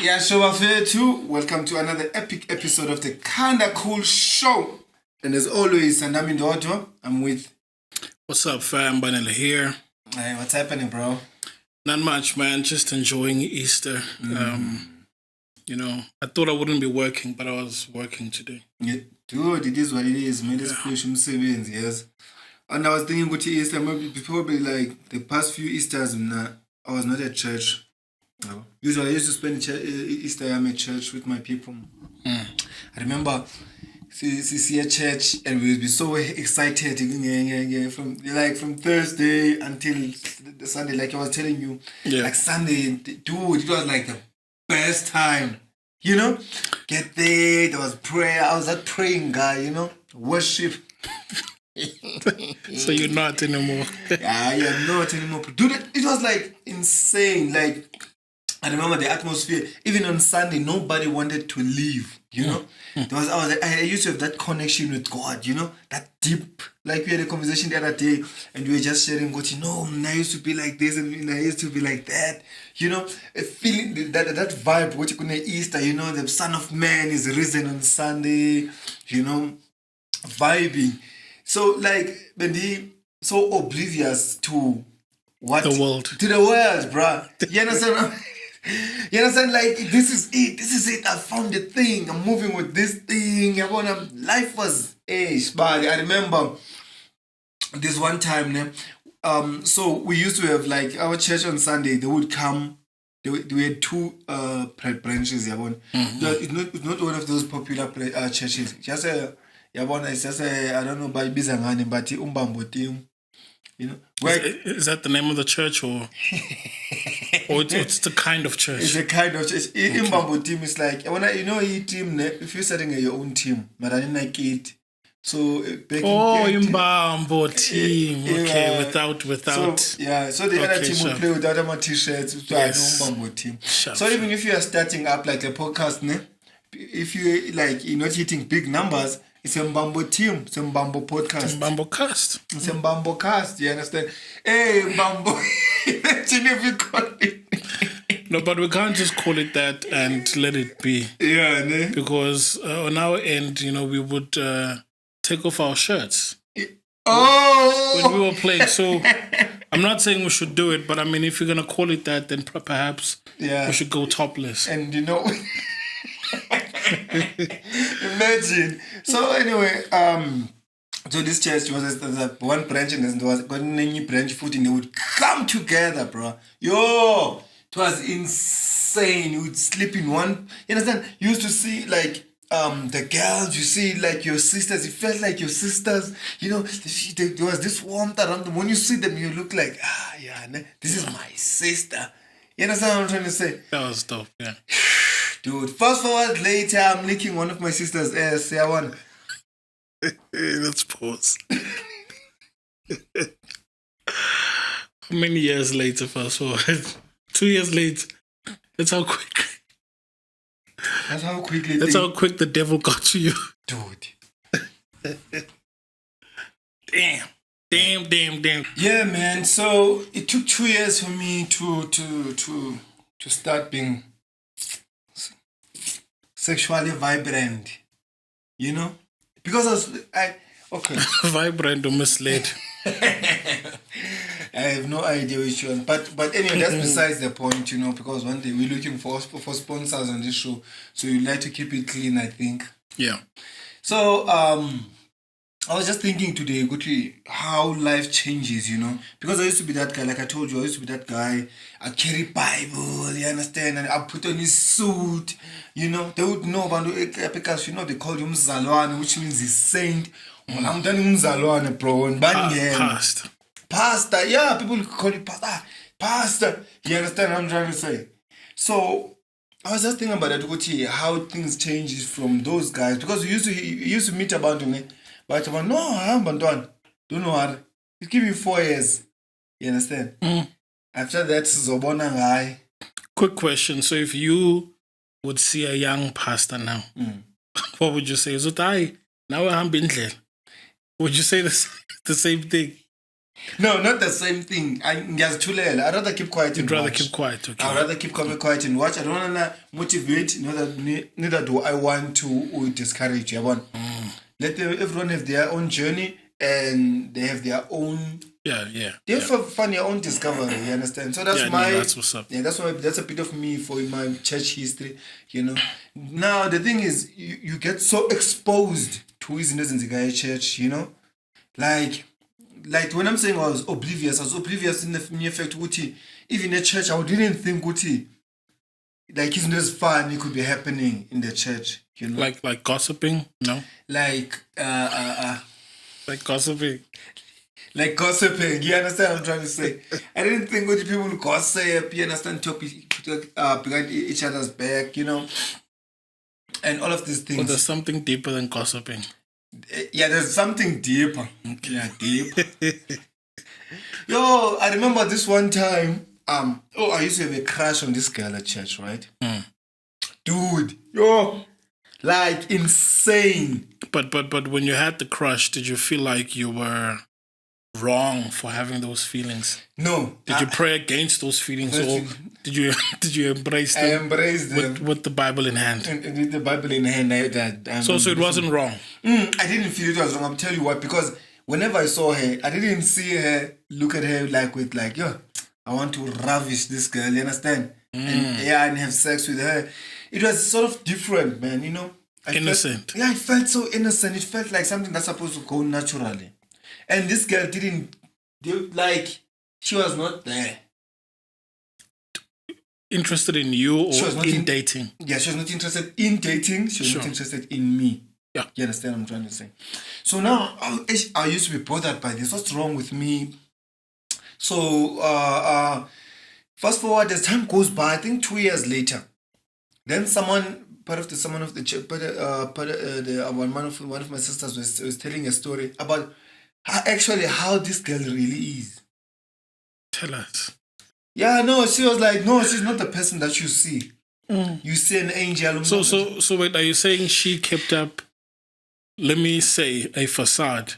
Yeah, Shoba Fair too. Welcome to another epic episode of the Kinda Cool Show. And as always, and I'm in the auto. I'm with. What's up, fam? Banele here. Hey, what's happening, bro? Not much, man. Just enjoying Easter. I thought I wouldn't be working, but I was working today. Yeah, dude, it is what it is. Man, it's push yes. And I was thinking, go to Easter, maybe probably like the past few Easters, I was not at church. No. Usually, I used to spend Easter at church with my people. I remember see a church, and we would be so excited from Thursday until the Sunday. Like I was telling you, like Sunday, dude, it was like the best time. You know, get there was prayer. I was that praying guy. Worship. So you're not anymore. I am not anymore. Dude, it was like insane. Like I remember the atmosphere. Even on Sunday, nobody wanted to leave. I used to have that connection with God. That deep. Like we had a conversation the other day, and we were just sharing. I used to be like this, and I used to be like that. A feeling that vibe. What you call Easter. The Son of Man is risen on Sunday. Vibing. So like Bendy, so oblivious to what the world. To the world, bruh. You understand? You understand? Like this is it. I found the thing. I'm moving with this thing. Life was but I remember this one time. So we used to have like our church on Sunday. They would come. We had two branches. It's not one of those popular churches. Just it's just I don't know by Bizangani, but Umbambo team. Is that the name of the church or it's the kind of church? It's a kind of church. Umbambo team is like when team. If you're starting your own team, but I didn't like it. So Umbambo team. Okay, without. So the other team will play without my t-shirts. Umbambo team. So even if you are starting up like a podcast, if you're not hitting big numbers. It's a Mbambo team. It's a Mbambo podcast. Mbambo cast. It's a Mbambo cast. You understand? Hey, Mbambo. Imagine if you call it. No, but we can't just call it that and let it be. Yeah, ne? Because on our end, we would take off our shirts. When we were playing. So I'm not saying we should do it, but I mean, if you're going to call it that, then perhaps we should go topless. And imagine. So anyway, so this church was one branch and there was got a new branch foot and they would come together, bro. Yo, it was insane. You would sleep in one. You understand? You used to see like the girls. You see like your sisters. It felt like your sisters. There was this warmth around them. When you see them, you look like this is my sister. You understand what I'm trying to say? That was dope. Yeah. Dude, fast forward later, I'm licking one of my sister's ass. Let's pause. How many years later, fast forward? 2 years later. That's how quick. That's how quickly. That's how quick the devil got to you. Dude. Damn. Yeah, man. So it took 2 years for me to start being sexually vibrant, because okay. Vibrant or misled. I have no idea which one, but anyway, that's besides the point, because one day we're looking for sponsors on this show, so you like to keep it clean, I think. Yeah. So I was just thinking today, Guti, how life changes, because I used to be that guy, like I told you, I used to be that guy. I carry Bible, you understand, and I put on his suit, they would know about because they call him Mzalwane, which means he's saint. When I'm done Mzalwane, bro, and pastor, yeah, people call it pastor. You understand what I'm trying to say? So I was just thinking about that, Guti, how things changes from those guys, because we used to meet about me. But no, I'm Bantuan. Don't worry. It give you 4 years. You understand? After that, Zobona guy. Quick question. So if you would see a young pastor now, what would you say? Zutai, now I'm Bintle. Would you say the same thing? No, not the same thing. I'd rather keep quiet. You'd and rather watch. keep quiet, okay. I'd rather keep quiet and watch. I don't want to motivate. Neither do I want to discourage. Let everyone have their own journey and they have their own. They have fun, their own discovery. You understand? So that's that's what's up. Yeah, that's a bit of me for my church history. Now the thing is, you get so exposed to his in the church. Like when I'm saying I was oblivious in the mere fact Uti, even in church I didn't think Uti like isn't as fun it could be happening in the church, Like gossiping? No. Like gossiping. Like gossiping, you understand what I'm trying to say? I didn't think Uti people would gossip, you understand, talk behind each other's back, and all of these things. Well, there's something deeper than gossiping. Yeah, there's something deeper. Okay. Yeah, deep. Yo, I remember this one time. I used to have a crush on this girl at church, right? Dude, like insane. But when you had the crush, did you feel like you were wrong for having those feelings? No. Did you pray against those feelings, or did you embrace them? I embraced them with the Bible in hand. And with the Bible in hand, so it wasn't wrong. I didn't feel it was wrong. I'll tell you what, because whenever I saw her, I didn't see her look at her I want to ravish this girl. You understand? And have sex with her. It was sort of different, man. Innocent. It felt so innocent. It felt like something that's supposed to go naturally. And this girl she was not there. Interested in you or in dating? Yeah, she was not interested in dating. She was not interested in me. Yeah. You understand what I'm trying to say? So now, I used to be bothered by this. What's wrong with me? So, fast forward, as time goes by, I think 2 years later, then one of my sisters was telling a story about how this girl really is. Tell us. Yeah, no, she was like, no, she's not the person that you see. You see an angel. So wait, are you saying she kept up, let me say, a facade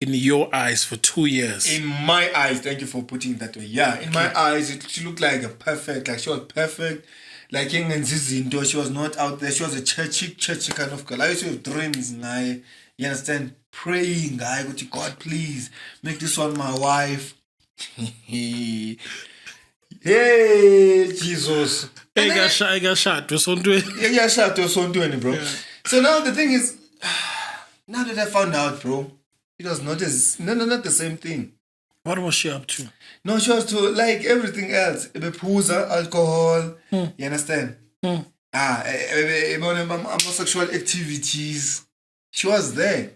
in your eyes for 2 years? In my eyes, thank you for putting it that way. Yeah, in my eyes, she looked like she was perfect. Like young and Zizindo, she was not out there. She was a churchy kind of girl. I used to have dreams, you understand? Praying, God, please make this one my wife. Hey, Jesus. I got shot. Bro. So now the thing is, now that I found out, bro, it was not the same thing. What was she up to? No, she was to like everything else. Bepuza, alcohol, you understand? Homosexual activities. She was there.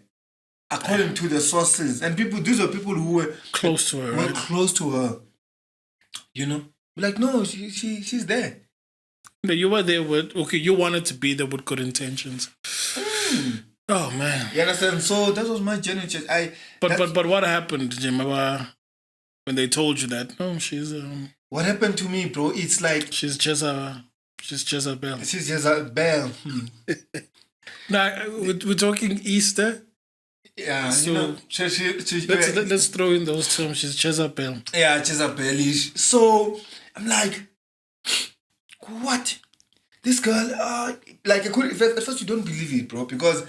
According to the sources. And these were people who were close to her. Right? Close to her. Like, no, she's there. You were there you wanted to be there with good intentions. Oh man. You understand? So that was my journey. But what happened, Jim? When they told you that? No, she's what happened to me, bro? It's like she's Jezebel. She's Jezebel. Now we're talking Easter. Yeah, so let's throw in those terms. She's Jezebel. Yeah, Jezebelish. So I'm like, what? This girl, at first you don't believe it, bro, because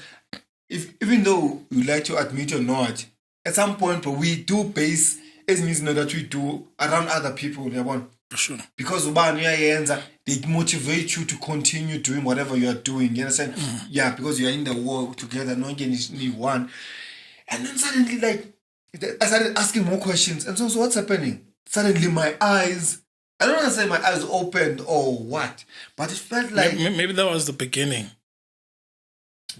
even though you like to admit or not, at some point, bro, we do base as means that we do around other people. For sure. Because they motivate you to continue doing whatever you are doing. You understand? Yeah, because you are in the war together. No one is one. And then suddenly, I started asking more questions. And so what's happening? Suddenly, my eyes. I don't want to say my eyes opened or what, but it felt like maybe that was the beginning.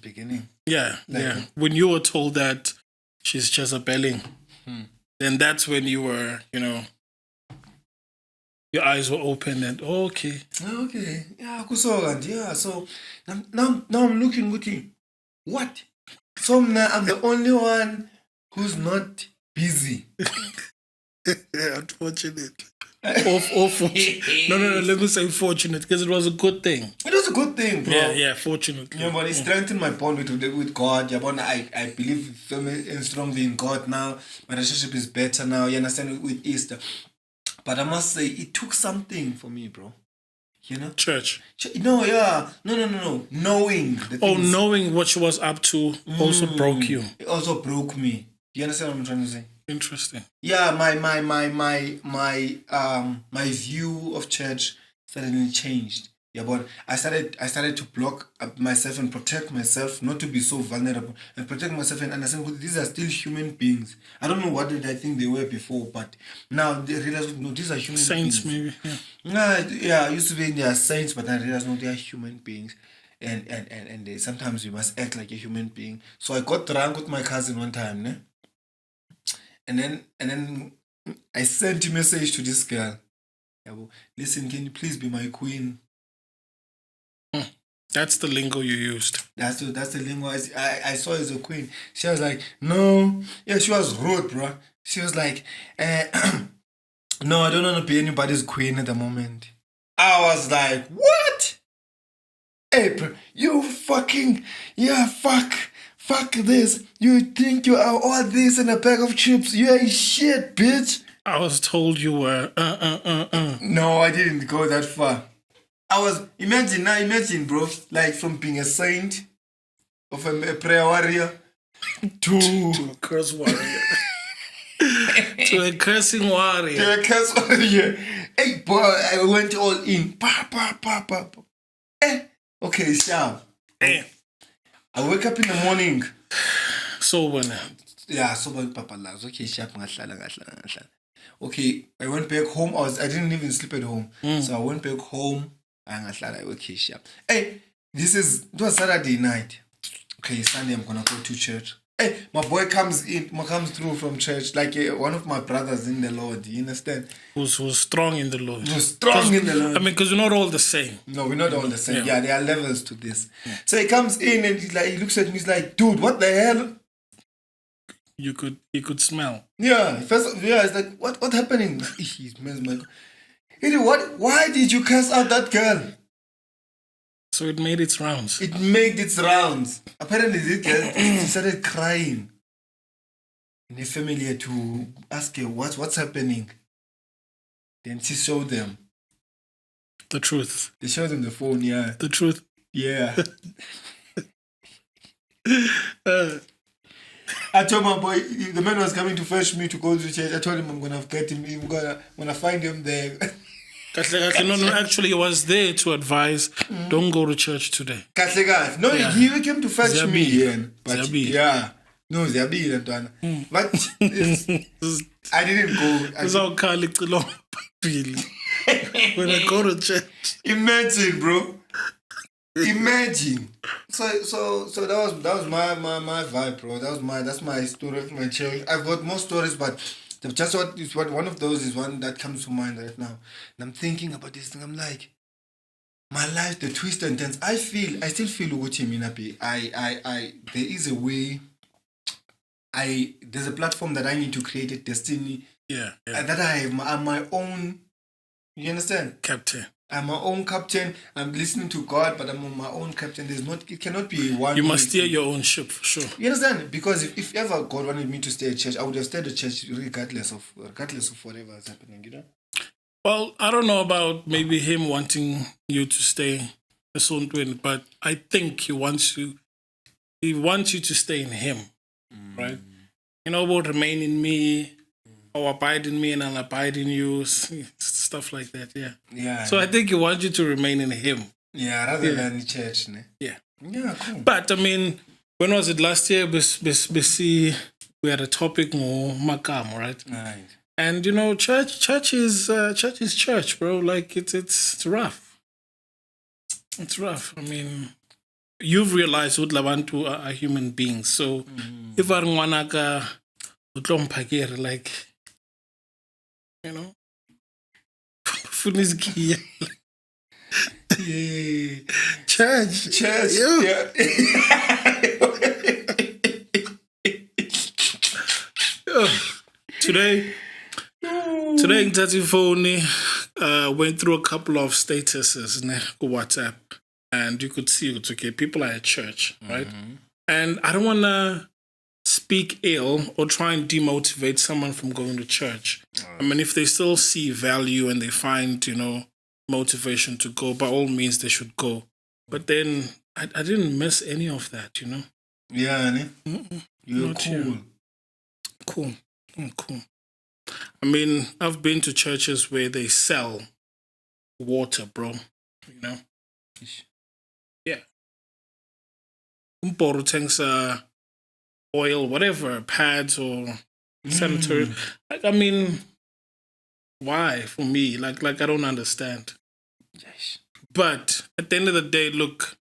Beginning. Yeah, yeah. When you were told that she's Jezebeling, then that's when you were, your eyes were open and okay. Yeah, so now I'm looking. What? So now I'm the only one who's not busy. Unfortunate. No, let me say fortunate, because it was a good thing. It was a good thing, bro. Yeah, fortunately. Yeah, but it strengthened my bond with God. Yeah, but I believe firmly and strongly in God now. My relationship is better now. You understand, with Easter. But I must say, it took something for me, bro. You know? Church. No, yeah. No. Knowing the things. Knowing what she was up to also broke you. It also broke me. Do you understand what I'm trying to say? Interesting. Yeah, my view of church suddenly changed. Yeah, but I started to block myself and protect myself, not to be so vulnerable, and protect myself and understand that these are still human beings. I don't know what did I think they were before, but now they realize, no, these are human Saints, beings. maybe. Yeah, I used to think they are saints, but I realized, no, they are human beings. And they, sometimes we must act like a human being. So I got drunk with my cousin one time, ne? And then I sent a message to this girl. Listen, can you please be my queen? That's the lingo you used. That's the lingo I saw as a queen. She was like, no. Yeah, she was rude, bro. She was like, no, I don't want to be anybody's queen at the moment. I was like, what? Hey, bro, you fucking, yeah, fuck this. You think you are all this in a bag of chips? You ain't shit, bitch. I was told you were, No, I didn't go that far. Imagine, bro, like from being a saint, of a prayer warrior, to a curse warrior. To a cursing warrior. To a curse warrior. Hey, boy, I went all in. Pa. Okay, sharp. I wake up in the morning. Sober now. Yeah, sober, papa. Okay, sharp. Okay, I went back home. I didn't even sleep at home. So I went back home. Okay, sharp. Hey, it was Saturday night. Okay, Sunday I'm gonna go to church. Hey, my boy comes through from church, like one of my brothers in the Lord. You understand? Who's strong in the Lord. Who's strong in the Lord. I mean, because we're not all the same. No, we're not all the same. Yeah, there are levels to this. Yeah. So he comes in and he looks at me. He's like, dude, what the hell? You could smell. Yeah, it's like, what happening? He smells my. Why did you curse out that girl? So it made its rounds. It made its rounds. Apparently, this girl she started crying. And the family had to ask her, what's happening? Then she showed them. The truth. They showed them the phone, yeah. The truth. Yeah. I told my boy, the man was coming to fetch me to go to church. I told him I'm going to get him. I'm going to find him there. No, actually, he was there to advise, don't go to church today. No, yeah. He came to fetch me again. But yeah. No, Ziabi. But I didn't go. When I go to church. Imagine, bro. Imagine. So that was my vibe, bro. That's my story of my church. I've got more stories, but just what one of those is one that comes to mind right now. And I'm thinking about this thing. I'm like, my life, the twist and turns. I still feel Uguchi Minapi. There is a way. There's a platform that I need to create a destiny. Yeah. That I'm my own. You understand? Captain. I'm my own captain. I'm listening to God, but I'm on my own captain. It cannot be one. You must steer your own ship, for sure. You understand? Because if ever God wanted me to stay at church, I would have stayed at church regardless of whatever is happening, you know? Well, I don't know about maybe him wanting you to stay a certain way, but I think he wants you to stay in him, right? You know, about remain in me, or abide in me and I'll abide in you, stuff like that, yeah. Yeah. So I think he wants you to remain in him. Yeah, rather than the church, ne? Yeah. Yeah, cool. But I mean, when was it last year? We had a topic more makam, right? Right. And you know, church is church, bro. Like it's rough. It's rough. I mean, you've realized what Labantu are human beings. So if Arwanaka utlompagir, like, you know, Funiskia. Yeah. Church. Yeah. Today Ngithatha phone went through a couple of statuses on WhatsApp, and you could see it's okay. People are at church, right? And I don't want to speak ill or try and demotivate someone from going to church. I mean, if they still see value and they find, motivation to go, by all means, they should go. But then I didn't miss any of that, Yeah, ne? You're Not cool. here. Cool. Cool. I mean, I've been to churches where they sell water, bro. Yeah. Umporo tanks, oil, whatever, pads or sanitary. I mean, why for me? Like I don't understand. Yes. But at the end of the day, look,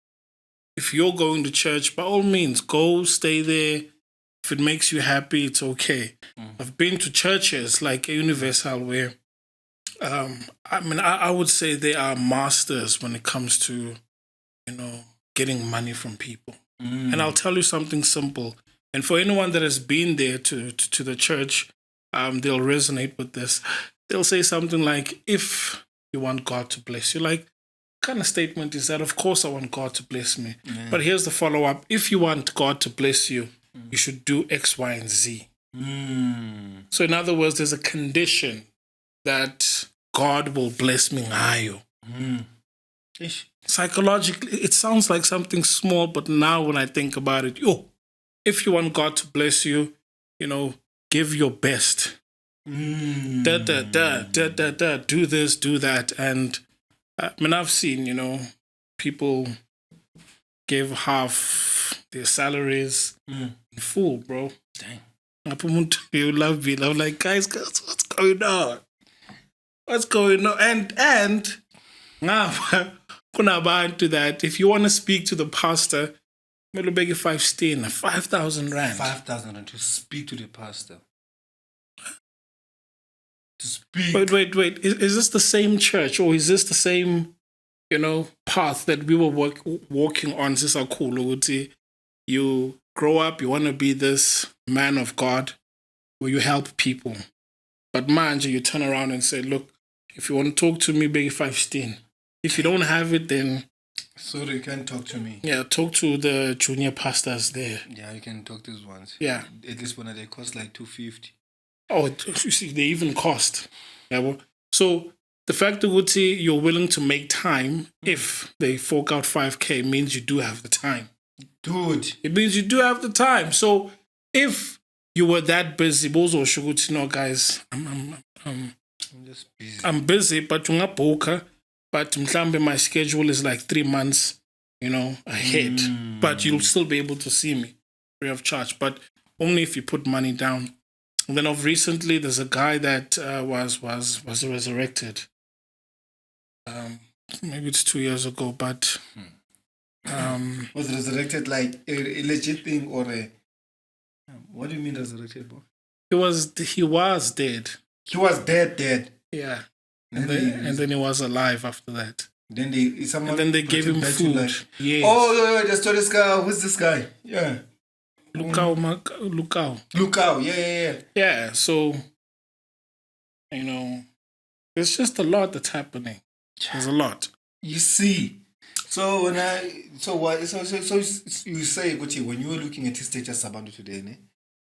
if you're going to church, by all means, go, stay there. If it makes you happy, it's okay. I've been to churches like Universal where, I would say they are masters when it comes to, getting money from people. And I'll tell you something simple. And for anyone that has been there to the church, they'll resonate with this. They'll say something like, if you want God to bless you, like, what kind of statement is that? Of course I want God to bless me. But here's the follow-up. If you want God to bless you, you should do X, Y, and Z. So in other words, there's a condition that God will bless me ngayo. Psychologically, it sounds like something small, but now when I think about it, if you want God to bless you, give your best. Do this, do that. And I've seen, people give half their salaries in full, bro. Dang. You love me. I'm like, guys, what's going on? What's going on? And now, to that, if you want to speak to the pastor, I'm beg you 5,000 rand. 5,000 rand to speak to the pastor. To speak. Wait. Is this the same church or is this the same, path that we were walking on since our Kool? You grow up, you want to be this man of God where you help people. But manje, you turn around and say, look, if you want to talk to me, beg you 5,000. If you don't have it, then... Sorry, you can't talk to me. Yeah, talk to the junior pastors there. Yeah, you can talk to these ones. Yeah. At least when they cost like 250. Oh, you see, they even cost. Yeah, well, so the fact that you're willing to make time, if they fork out 5K, means you do have the time. Dude. It means you do have the time. So if you were that busy, bozo shuguti, no, guys, I'm just busy. I'm busy, but you're not poker. But my schedule is like 3 months, ahead. But you'll still be able to see me free of charge. But only if you put money down. And then of recently, there's a guy that was resurrected. Maybe it's 2 years ago, but was resurrected like a legit thing or a? What do you mean resurrected, bro? He was dead. He was dead. Yeah, and then he was alive after that. Then they gave him food. Like, yes. Oh, yeah, just this guy. Who's this guy? Yeah. Lukau. Yeah. Yeah. So, there's just a lot that's happening. There's a lot. You see. So you say, Gucci, when you were looking at his status about it today, ne?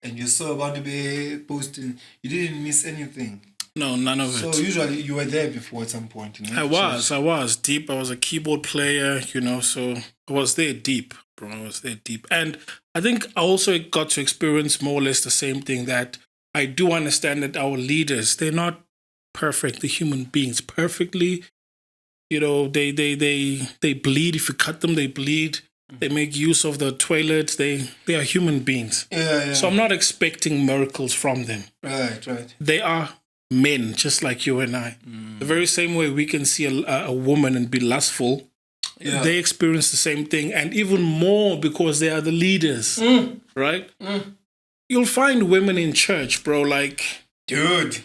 And you saw about the posting, you didn't miss anything. No, none of it. So usually you were there before at some point, I was deep. I was a keyboard player, so I was there deep, bro. I was there deep. And I think I also got to experience more or less the same thing, that I do understand that our leaders, they're not perfect, the human beings perfectly. They bleed. If you cut them, they bleed. They make use of the toilets. They are human beings. Yeah. So I'm not expecting miracles from them. Right. They are men, just like you and I. The very same way we can see a woman and be lustful, they experience the same thing, and even more because they are the leaders, right? You'll find women in church, bro, like... Dude.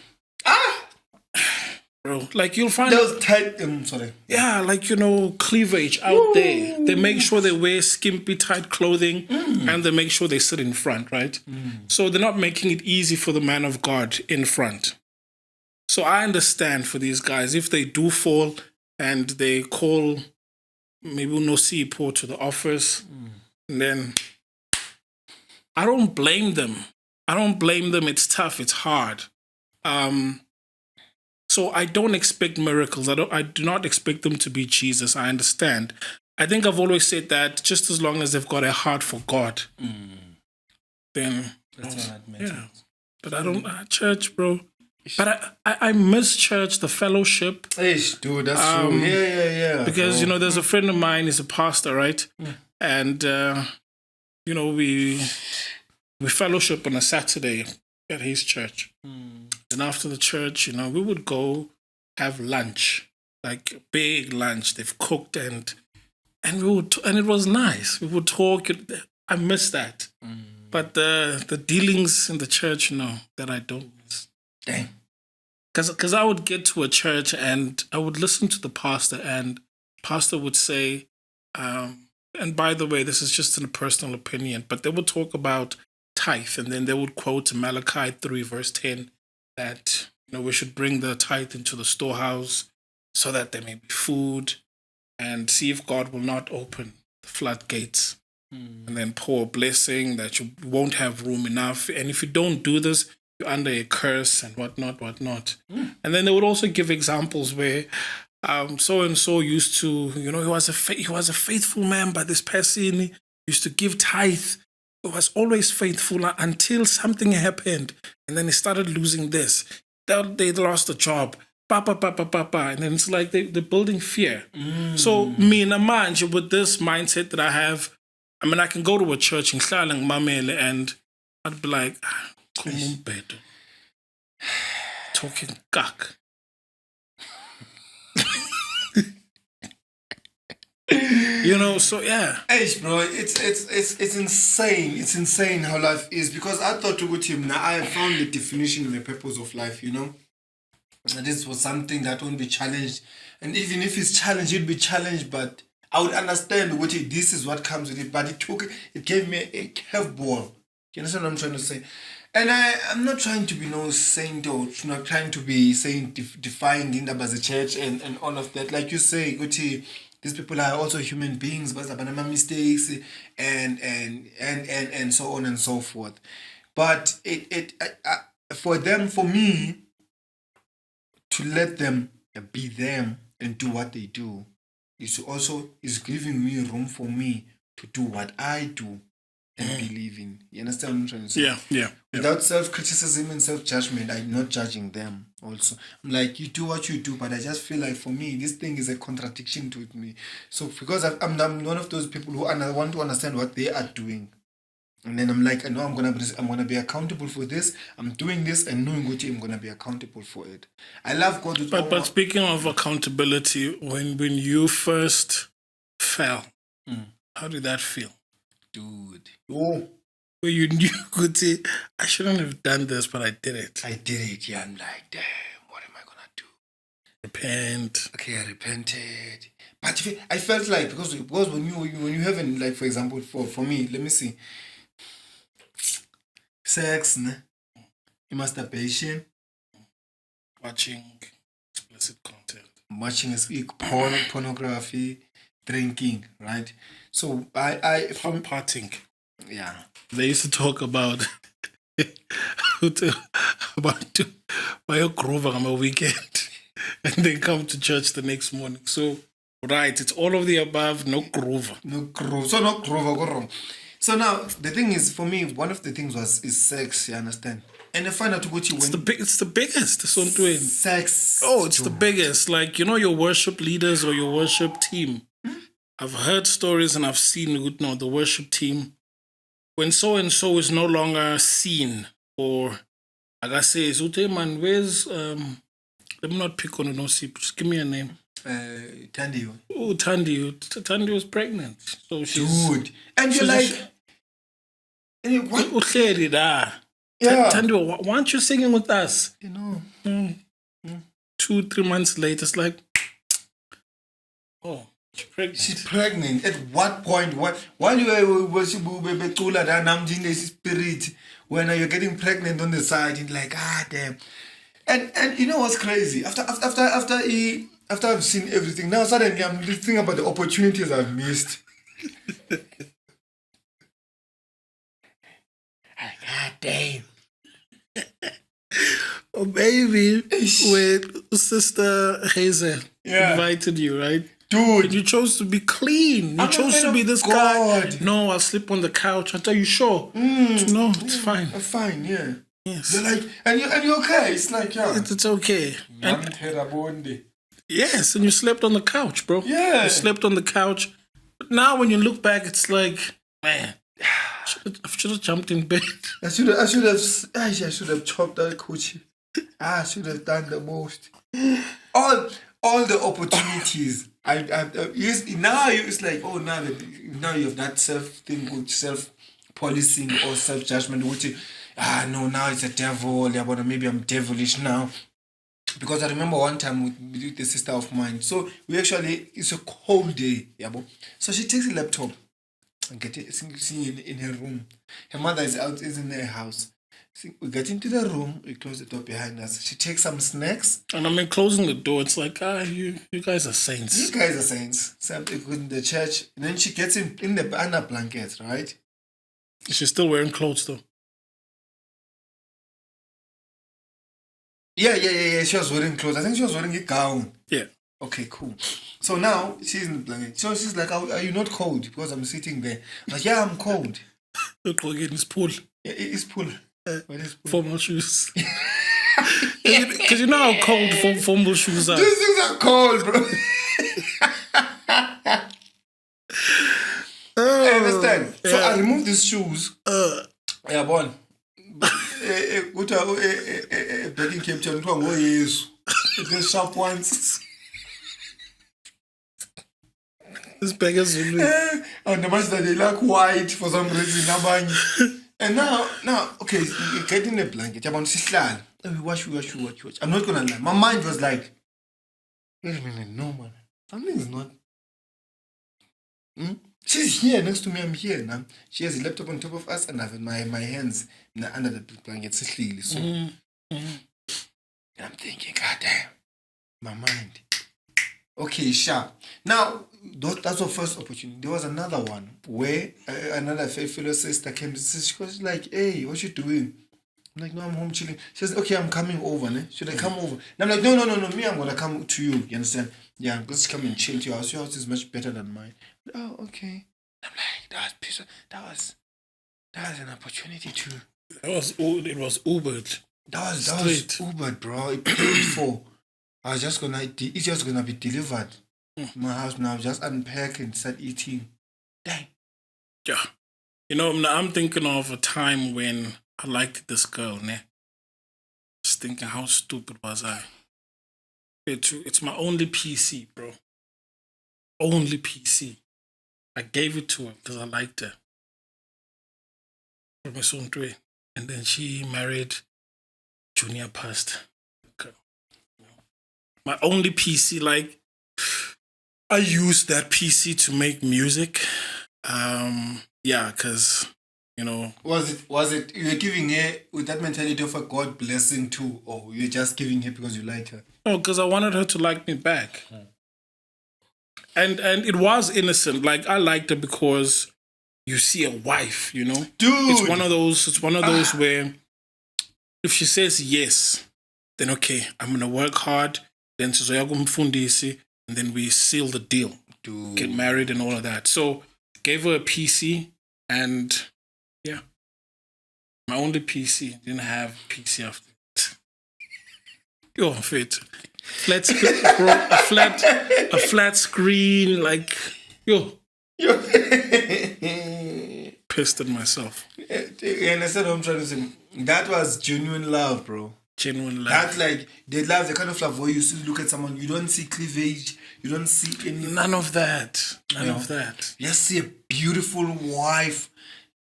Bro, like you'll find... Those tight... sorry. Yeah, like, cleavage out there. They make sure they wear skimpy, tight clothing, and they make sure they sit in front, right? So they're not making it easy for the man of God in front. So I understand for these guys, if they do fall and they call maybe no sipho to the office. And then I don't blame them. It's tough. It's hard. So I don't expect miracles. I do not expect them to be Jesus. I understand. I think I've always said that just as long as they've got a heart for God, then That's all that matters. yeah. But I don't church, bro. But I miss church, the fellowship. Ish, dude, that's true. Yeah. Because there's a friend of mine. He's a pastor, right? And we fellowship on a Saturday at his church. And after the church, we would go have lunch, like a big lunch. They've cooked and it was nice. We would talk. I miss that. But the dealings in the church, that I don't miss. Dang. Because I would get to a church and I would listen to the pastor, and pastor would say, and by the way, this is just in a personal opinion, but they would talk about tithe, and then they would quote Malachi 3 verse 10 that we should bring the tithe into the storehouse so that there may be food, and see if God will not open the floodgates and then pour a blessing that you won't have room enough. And if you don't do this, you're under a curse and whatnot. And then they would also give examples where so and so used to, he was a faithful man, but this person used to give tithe. He was always faithful until something happened, and then he started losing this. They lost a job. And then it's like they're building fear. So me and Amanje, with this mindset that I have, I can go to a church in Hlalang Mamele and I'd be like, talking kak. So yeah. Hey, bro, it's insane. It's insane how life is, because I thought to go to him now. I found the definition and the purpose of life. And this was something that won't be challenged, and even if it's challenged, it'd be challenged. But I would understand what this is what comes with it. But it gave me a curveball. You understand what I'm trying to say? And I'm not trying to be no saint, or not trying to be saying defined in as a church and all of that. Like you say, Guti, these people are also human beings, but they have mistakes and so on and so forth. But for me, to let them be them and do what they do is giving me room for me to do what I do and believe in. You understand what I'm trying to say? Yeah. Without self-criticism and self-judgment, I'm not judging them also. I'm like, you do what you do, but I just feel like for me, this thing is a contradiction to me. So because I'm one of those people who want to understand what they are doing. And then I'm like, I know I'm gonna be accountable for this. I'm doing this and knowing what I'm gonna be accountable for it. I love God. But speaking of accountability, when you first fell, how did that feel? Dude. Where you knew, Guti, I shouldn't have done this, but I did it. Yeah. I'm like, damn, what am I gonna do? Repent. Okay, I repented. But I felt like, because when you haven't, like, for example, for me, let me see. Sex, masturbation, Watching explicit content. watching pornography, drinking, right? So from partying. Yeah. They used to talk about by a groove on a weekend and they come to church the next morning. So right, it's all of the above, no groove. So no groove, go wrong. So now the thing is, for me, one of the things is sex, you understand? And I find out to go to it's the biggest. Sex. Oh, it's the biggest. Like, your worship leaders or your worship team. I've heard stories and I've seen the worship team. When so and so is no longer seen, or like I say, man, where's let me not pick on it, no see, just give me a name. Tandio. Oh, Tandio was pregnant. So she's, dude. And you're like, what? Yeah. Tandio, why aren't you singing with us? 2-3 months later, it's like, oh, she's pregnant. At what point? While you were worshiping the spirit, when you're getting pregnant on the side, you're like, damn. And you know what's crazy? After after I've seen everything, now suddenly I'm thinking about the opportunities I've missed. God damn. Oh, baby, when Sister Hazel invited you, right? Dude. And you chose to be clean. You chose to be this guy. No, I'll sleep on the couch. Are you sure? No, it's fine. Fine, yeah. Yes. You're like, and you're okay. It's like, yeah. It's okay. Yes, and you slept on the couch, bro. Yeah. You slept on the couch. But now when you look back, it's like, man, I should have jumped in bed. I should have chopped that coochie. I should have done the most. All the opportunities. Yes, now it's like, oh, now you have that self-policing or self-judgment, which no, now it's a devil. Maybe I'm devilish now. Because I remember one time with the sister of mine. So it's a cold day. So she takes a laptop and get it in her room. Her mother is in her house. We get into the room, we close the door behind us. She takes some snacks. And I mean, closing the door, it's like, you guys are saints. You guys are saints. Something in the church. And then she gets in the under blanket, right? She's still wearing clothes, though. Yeah. She was wearing clothes. I think she was wearing a gown. Yeah. Okay, cool. So now she's in the blanket. So she's like, are you not cold? Because I'm sitting there. I'm like, yeah, I'm cold. It's pool. Yeah, it's pool. Formal shoes. Because you know how cold formal shoes are. These things are cold, bro. I understand. So I removed these shoes. Yeah, born. Back in Cape Town, the sharp ones. This bag is and the ones that they like white for some reason. And now, okay, you get in the blanket. I'm on Sislal. Watch. I'm not gonna lie. My mind was like, wait a minute, no man. Something's not. She's here next to me, I'm here now. She has a laptop on top of us and I have my hands under the blanket. So and I'm thinking, God damn, my mind. Okay, sharp. Now, that's our first opportunity. There was another one where another fellow sister came. She was like, hey, what you doing? I'm like, no, I'm home chilling. She says, okay, I'm coming over. Ne? Should I come over? And I'm like, no, me, I'm going to come to you. You understand? Yeah, let's come and chill to your house. Your house is much better than mine. Oh, okay. I'm like, that was an opportunity too. It was Ubered. That was Ubered, bro. It paid for. It's just gonna be delivered to my house now. Just unpack and start eating. Dang. Yeah. You know, I'm thinking of a time when I liked this girl, ne? Just thinking, how stupid was I? It's my only PC, bro. Only PC. I gave it to her because I liked her. From my and then she married junior pastor. My only PC, like, I used that PC to make music. Yeah, because, you know. Was it you were giving her with that mentality of a God blessing too, or you're just giving her because you like her? No, because I wanted her to like me back. And it was innocent. Like, I liked her because you see a wife, you know? Dude! It's one of those where if she says yes, then okay, I'm going to work hard. Then and then we seal the deal. Dude. Get married and all of that. So gave her a PC and yeah. My only PC. Didn't have PC after that. Yo, fit. Flat screen, bro, a flat screen, like yo. Pissed at myself. And I said I'm trying to say that was genuine love, bro. Genuine love. That's like the love, the kind of love where you still look at someone, you don't see cleavage, you don't see any. None of that. Of that. You just see a beautiful wife,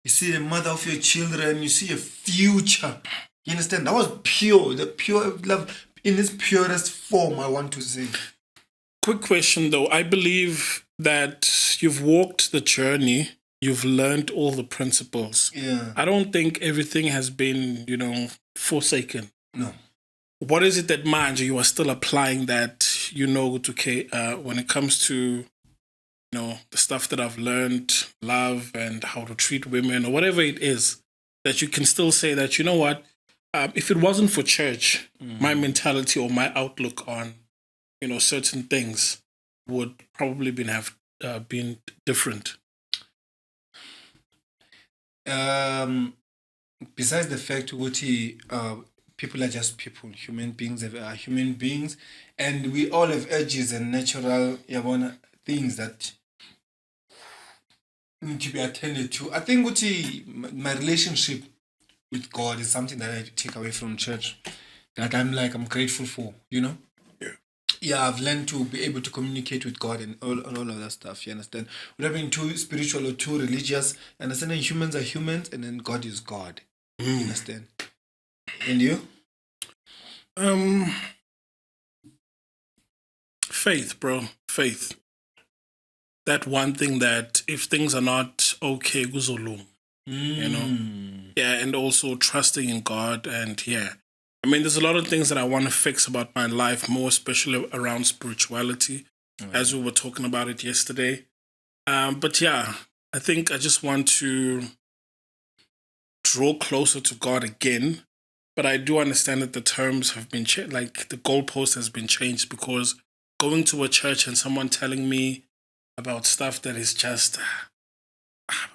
you see the mother of your children, you see a future. You understand? That was pure, the pure love in its purest form, I want to say. Quick question though. I believe that you've walked the journey, you've learned all the principles. Yeah. I don't think everything has been, forsaken. No. What is it that, mind you are still applying that you know, okay, when it comes to, the stuff that I've learned, love and how to treat women or whatever it is, that you can still say that, you know what, if it wasn't for church, my mentality or my outlook on, certain things would probably have been different. Besides the fact that people are just people, human beings are human beings, and we all have urges and natural things that need to be attended to. I think my relationship with God is something that I take away from church, that I'm grateful for, Yeah, I've learned to be able to communicate with God and all of that stuff, you understand? Without being too spiritual or too religious, understanding humans are humans and then God is God. You understand? And you? Faith, bro. Faith. That one thing that if things are not okay, kuzolunga, Yeah, and also trusting in God and I mean, there's a lot of things that I want to fix about my life, more especially around spirituality, as we were talking about it yesterday. But yeah, I think I just want to draw closer to God again. But I do understand that the terms have been changed, like the goalpost has been changed, because going to a church and someone telling me about stuff that is just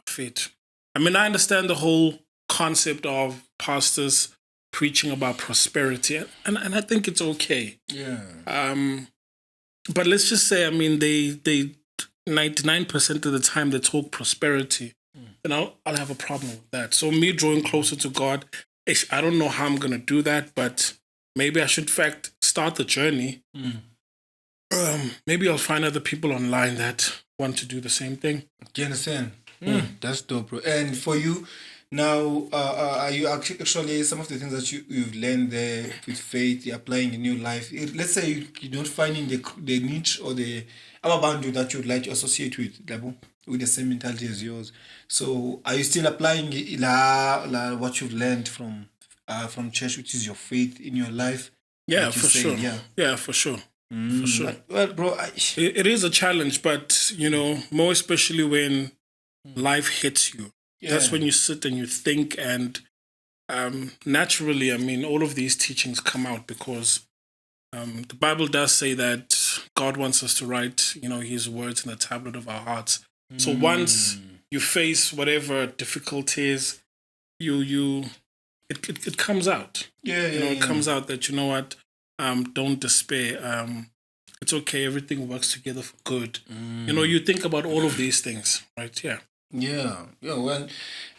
fit. I mean, I understand the whole concept of pastors preaching about prosperity, and I think it's okay. Yeah. But let's just say, I mean, they 99% of the time they talk prosperity, and I'll have a problem with that. So me drawing closer to God, I don't know how I'm gonna do that, but maybe I should, in fact, start the journey. Maybe I'll find other people online that want to do the same thing. Do you understand? That's dope, bro. And for you, now, are you actually some of the things that you've learned there with faith, you're applying in your life? Let's say you're not finding the niche or the boundary that you'd like to associate with the same mentality as yours. So, are you still applying what you've learned from church, which is your faith in your life? Yeah, for sure. Yeah, for sure. For sure. Well, bro, it is a challenge, but more especially when life hits you. That's when you sit and you think, and naturally, I mean, all of these teachings come out because the Bible does say that God wants us to write, His words in the tablet of our hearts. So once you face whatever difficulties, it comes out. It comes out that, you know what, don't despair. It's okay. Everything works together for good. You think about all of these things, right? Yeah. Yeah. Well,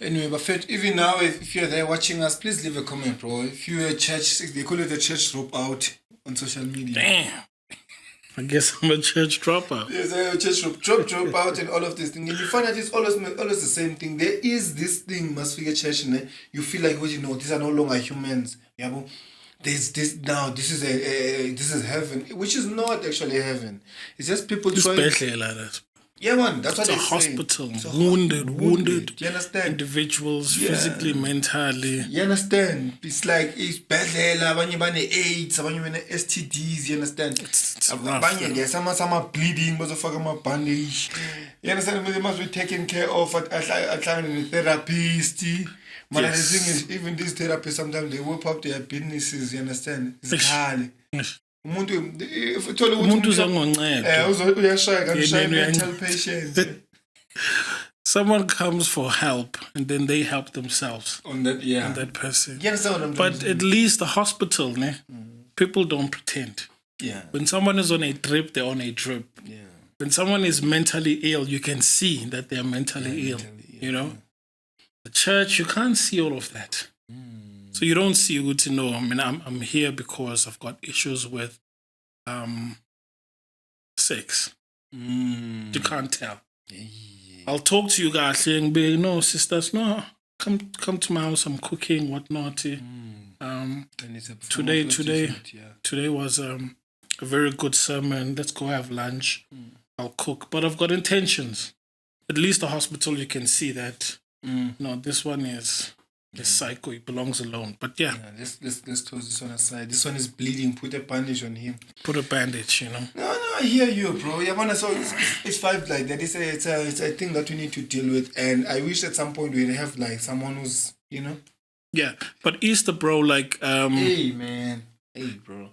anyway, but even now, if you're there watching us, please leave a comment, bro. If you're a church, they call it a church dropout on social media. Damn. I guess I'm a church dropout. Yes, a church dropout and all of this thing. And you find that it's always the same thing. There is this thing, must be a church, and you feel like, these are no longer humans. Yeah, but there's this now. This is heaven, which is not actually heaven. It's just people trying. Especially like that. Yeah, man, that's what it's a hospital. Wounded. You understand? Individuals, physically, mentally. You understand? It's like it's bedlela, abanye bane AIDS, abanye bane STDs. You understand? It's rough. There's some bleeding, bazofaka ama bandage. You understand? They must be taken care of at a therapist. But the thing is, even these therapists sometimes they whip up their businesses. You understand? It's hard. Umuntu mental patient. Someone comes for help and then they help themselves on that person. But at least the hospital, people don't pretend. Yeah. When someone is on a drip, they're on a drip. Yeah. When someone is mentally ill, you can see that they're mentally ill. The church, you can't see all of that. So you don't see good to know. I mean, I'm here because I've got issues with sex. You can't tell. I'll talk to you guys saying, no, sisters, no, come to my house. I'm cooking, whatnot. Today was a very good sermon. Let's go have lunch. I'll cook, but I've got intentions. At least the hospital, you can see that. No, this one is He's psycho. He belongs alone. But yeah, let's toss this one aside. This one is bleeding. Put a bandage on him. put a bandage, No, I hear you, bro. Yeah, man, so it's vibes like that. It's a thing that we need to deal with, and I wish at some point we'd have like someone who's, Yeah, but Easter, bro, like Hey, man. Hey, bro.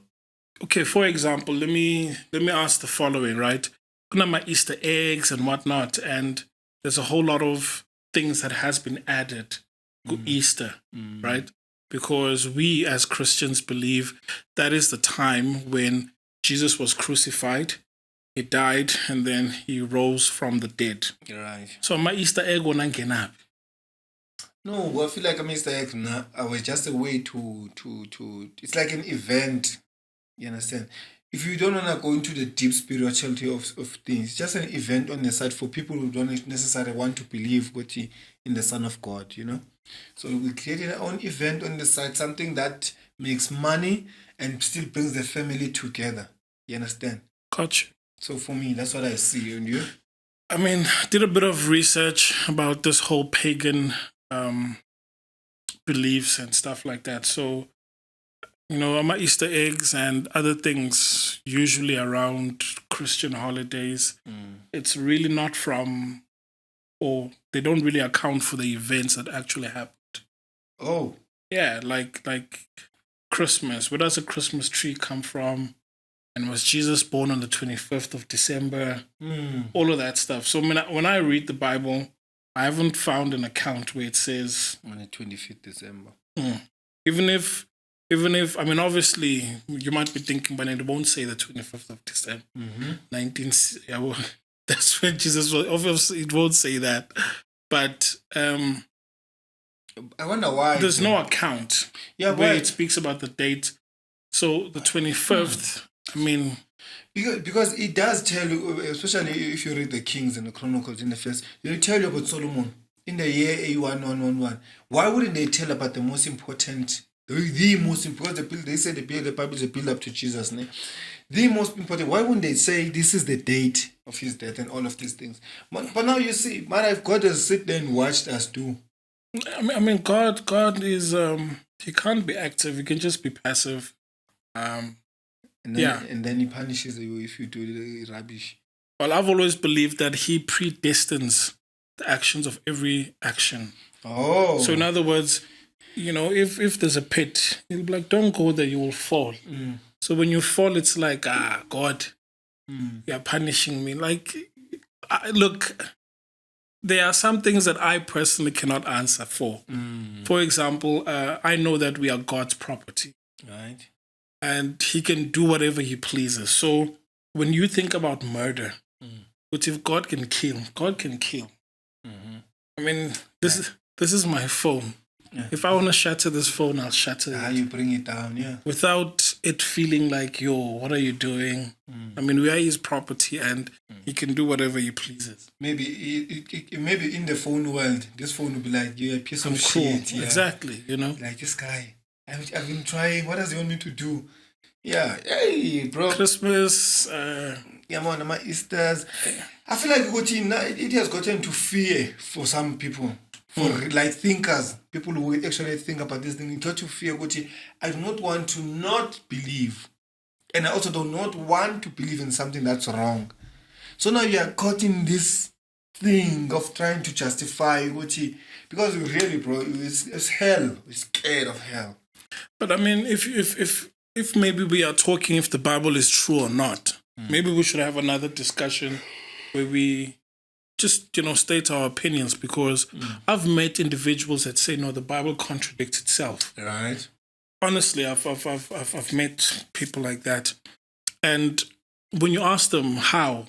Okay, for example, let me ask the following, right? Kuna my Easter eggs and whatnot, and there's a whole lot of things that has been added to Easter, right? Because we as Christians believe that is the time when Jesus was crucified, he died, and then he rose from the dead. Right. So my Easter egg won't get up. No, I feel like Mr. X, I was just a way to it's like an event. You understand? If you don't want to go into the deep spirituality of things, it's just an event on the side for people who don't necessarily want to believe in the Son of God, So we created our own event on the side, something that makes money and still brings the family together. You understand? Gotcha. So for me, that's what I see. And you? I mean, I did a bit of research about this whole pagan beliefs and stuff like that. So, my Easter eggs and other things usually around Christian holidays, it's really not from, or they don't really account for the events that actually happened. Oh. Yeah, like Christmas. Where does a Christmas tree come from? And was Jesus born on the 25th of December? All of that stuff. So when I read the Bible, I haven't found an account where it says on the 25th December. Even if, I mean, obviously, you might be thinking, but it won't say the 25th of December. 19, that's when Jesus was, obviously, it won't say that. But I wonder why. There's no account where it speaks about the date. So the 25th, I mean... Because it does tell you, especially if you read the Kings and the Chronicles in the first, they tell you about Solomon in the year A1111. Why wouldn't they tell about the most important, the most important, because they say the Bible is a build up to Jesus, né? The most important, why wouldn't they say this is the date of his death and all of these things? But now you see, man, if God has sit there and watched us do. I mean, God is, he can't be active, he can just be passive. And then he punishes you if you do the rubbish. Well, I've always believed that he predestines the actions of every action. Oh. So in other words, if there's a pit, he'll be like, don't go there, you will fall. So when you fall, it's like, God, you're punishing me. Like, look, there are some things that I personally cannot answer for. For example, I know that we are God's property. Right. And he can do whatever he pleases. So when you think about murder, which if God can kill, God can kill. I mean, this is my phone. Yeah. If I want to shatter this phone, I'll shatter it. You bring it down, yeah. Without it feeling like, yo, what are you doing? I mean, we are his property and he can do whatever he pleases. Maybe maybe in the phone world, this phone will be like, you're a piece of shit. Yeah. Exactly, Like this guy. I've been trying. What does he want me to do? Yeah. Hey, bro. Christmas. Yeah, man, my Easters. I feel like it has gotten to fear for some people. For like thinkers. People who actually think about this thing. It got to fear. I do not want to not believe. And I also do not want to believe in something that's wrong. So now you are caught in this thing of trying to justify because really, bro, it's hell. We're scared of hell. But I mean, if maybe we are talking if the Bible is true or not, maybe we should have another discussion where we just state our opinions, because I've met individuals that say no, the Bible contradicts itself. Right. Honestly, I've met people like that, and when you ask them how,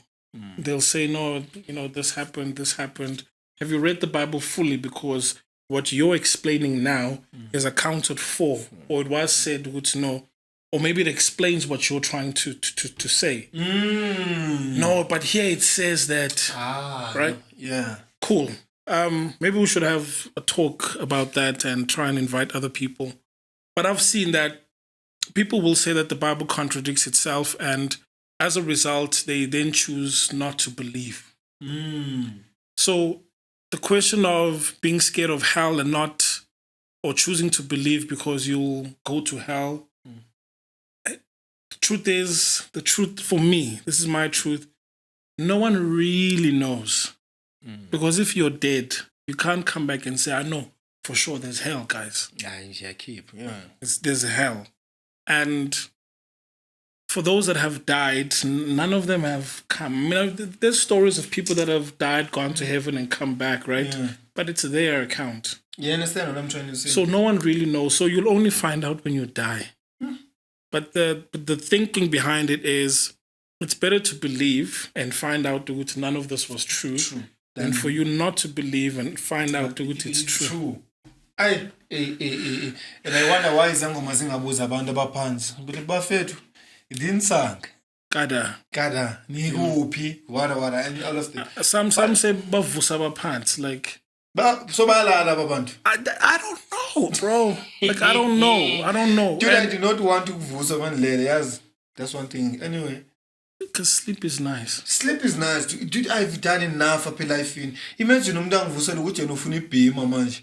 they'll say no, this happened. Have you read the Bible fully? Because what you're explaining now is accounted for, or it was said, or maybe it explains what you're trying to say. No, but here it says that, right? Yeah. Cool. Maybe we should have a talk about that and try and invite other people. But I've seen that people will say that the Bible contradicts itself, and as a result, they then choose not to believe. So the question of being scared of hell and not or choosing to believe because you'll go to hell. The truth for me, this is my truth. No one really knows. Because if you're dead, you can't come back and say, I know for sure there's hell, guys. There's a hell. And for those that have died, none of them have come. There's stories of people that have died, gone to heaven and come back, right? Yeah. But it's their account. You understand what I'm trying to say? So no one really knows. So you'll only find out when you die. But the thinking behind it is, it's better to believe and find out that none of this was true. Than for you not to believe and find out that it's true. And I wonder why izangoma zingabuza abantu abaphansi ukuthi bafethu idinsang kada nikuphi wara and all of that. Some say bavusa abaphansi, like so bayalala abantu. I don't know, bro. Like I don't know. Dude, I do not want to vusa bandlele, yazi. That's one thing. Anyway, because sleep is nice. Sleep is nice. Dude, I've done enough apha life in. Imagine umuntu angivusela ukuthi yena ufuna ibhima manje.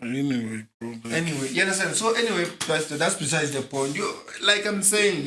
Anyway, bro. Anyway, you understand? So anyway, that's besides the point. Like I'm saying,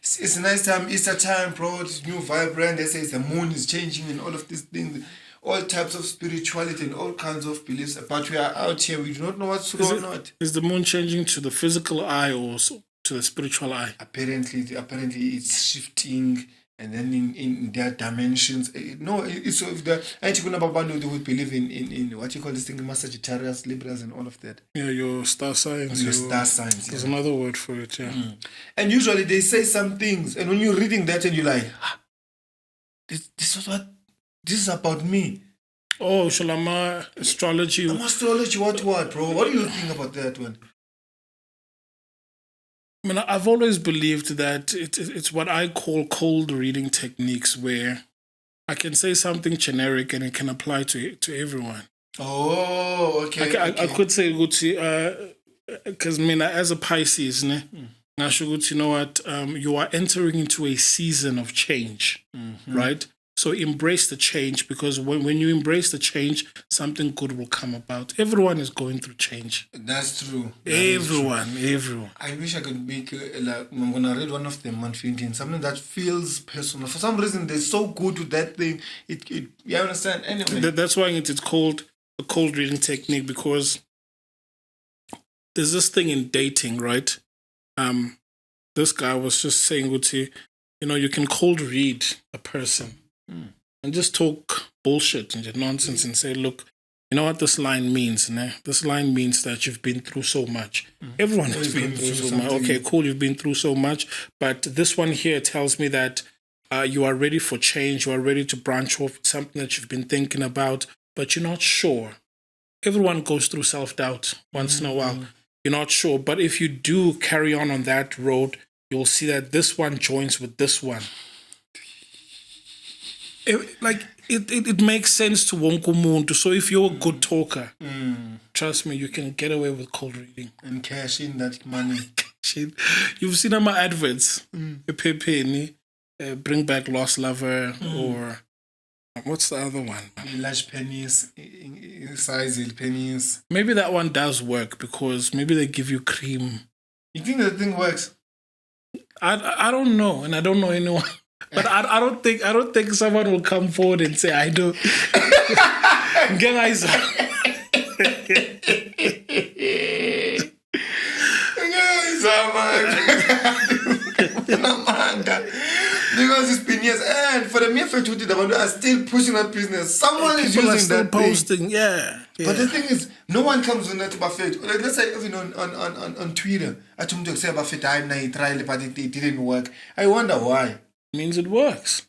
it's a nice time, Easter time, bro. It's new vibrant. They say the moon is changing and all of these things. All types of spirituality and all kinds of beliefs. But we are out here. We do not know what's going on. Is the moon changing to the physical eye or to the spiritual eye? Apparently it's shifting, and then in their dimensions. No, it's so if the they would believe in what you call this thing, Sagittarius, Libras, and all of that. Yeah, your star signs. Your star signs. There's another word for it. Yeah. And usually they say some things, and when you're reading that, and you're like, this is about me. Oh, Shalama astrology. Astrology, what, bro? What do you think about that one? I mean, I've always believed that it's what I call cold reading techniques, where I can say something generic and it can apply to everyone. Oh, okay. I could say, because as a Pisces, you know what, you are entering into a season of change, right? So embrace the change, because when you embrace the change, something good will come about. Everyone is going through change. That's true. Everyone. I wish I could make, I'm going to read one of them, something that feels personal. For some reason, they're so good with that thing. You understand? Anyway. That's why it's called a cold reading technique, because there's this thing in dating, right? This guy was just saying, you can cold read a person. And just talk bullshit and nonsense and say, look, you know what this line means? This line means that you've been through so much. Everyone has been through so much. Okay, cool, you've been through so much. But this one here tells me that you are ready for change. You are ready to branch off something that you've been thinking about, but you're not sure. Everyone goes through self-doubt once in a while. You're not sure. But if you do carry on that road, you'll see that this one joins with this one. It makes sense to wonke umuntu. So if you're a good talker, trust me, you can get away with cold reading and cash in that money. You've seen my adverts, bring back lost lover, or what's the other one? Large pennies, size pennies. Maybe that one does work, because maybe they give you cream. You think that thing works? I don't know, and I don't know anyone. But I don't think someone will come forward and say, I do. Because it's been years, and for the mere fact that they are still pushing that business, someone is using still that posting thing. Yeah. But the thing is, no one comes on that buffet. Like, let's say even on Twitter, I told to say buffet I tried, but it didn't work. I wonder why. Means it works.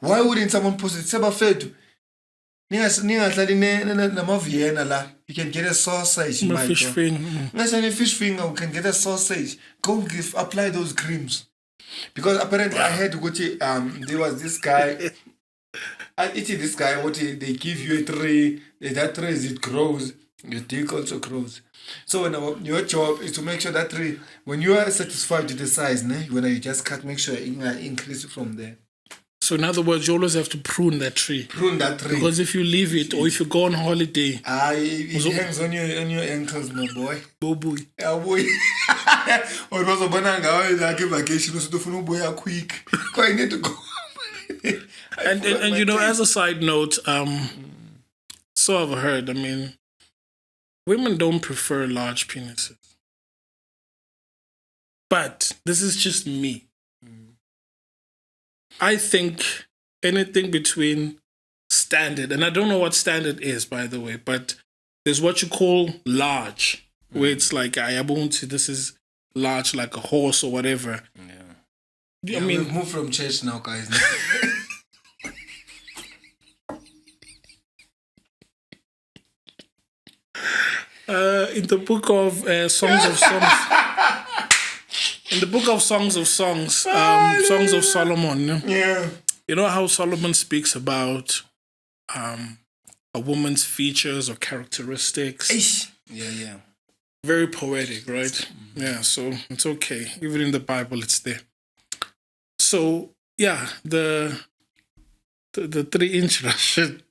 Why wouldn't someone post it? Sebafethu. You can get a sausage. A fish finger. A fish finger, you can get a sausage. Go apply those creams. Because apparently I heard there was this guy. This guy, they give you a tray. That tray, as it grows, your dick also grows. So when your job is to make sure that tree, when you are satisfied with the size, when you just cut, make sure you increase it from there. So in other words, you always have to prune that tree. Prune that tree. Because if you leave it or if you go on holiday, it hangs on your ankles, my boy. boy. Yeah, boy. Or it was a banana like a vacation, so the boy are quick. I need to go. And you know, as a side note, so I've heard, I mean, women don't prefer large penises. But this is just me. I think anything between standard, and I don't know what standard is, by the way, but there's what you call large, where it's like, this is large like a horse or whatever. Yeah. I mean, we've moved from church now, guys. In the book of Songs of Songs, in the book of Songs of Songs, Songs of Solomon, yeah. You know how Solomon speaks about a woman's features or characteristics? Yeah. Very poetic, right? Yeah, so it's okay. Even in the Bible, it's there. So, yeah, the 3-inch Russian,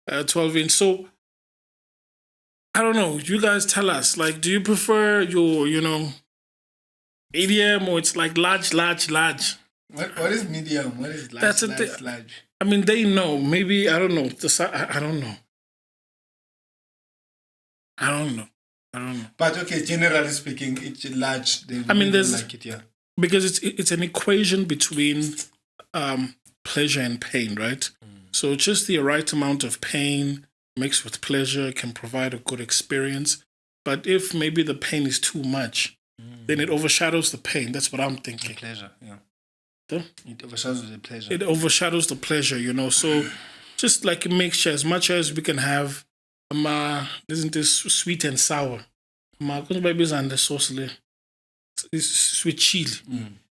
12-inch. So, I don't know. You guys tell us. Like, do you prefer your, medium or it's like large? What is medium? What is large? That's large? I mean, they know. Maybe, I don't know. I don't know. I don't know. But okay, generally speaking, it's large. I mean, there's like it, yeah. Because it's an equation between pleasure and pain, right? So just the right amount of pain mixed with pleasure can provide a good experience. But if maybe the pain is too much, then it overshadows the pain. That's what I'm thinking. The pleasure, yeah. Huh? It overshadows the pleasure. It overshadows the pleasure, So just like a mixture, as much as we can have, isn't this sweet and sour? Babies and the sauce, it's sweet chili,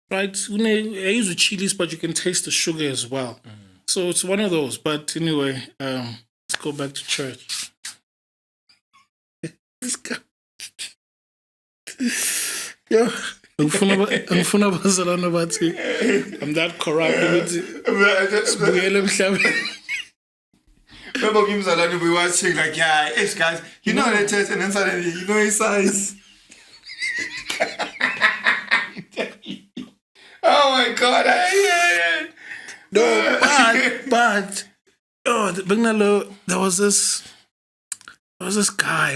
right? I use the chilies, but you can taste the sugar as well. So it's one of those. But anyway, let's go back to church. Yeah. I'm that corrupt. Remember we watching like, yeah, hey guys, you know the church, and then suddenly you know his size. Oh my God! No, but there was this guy,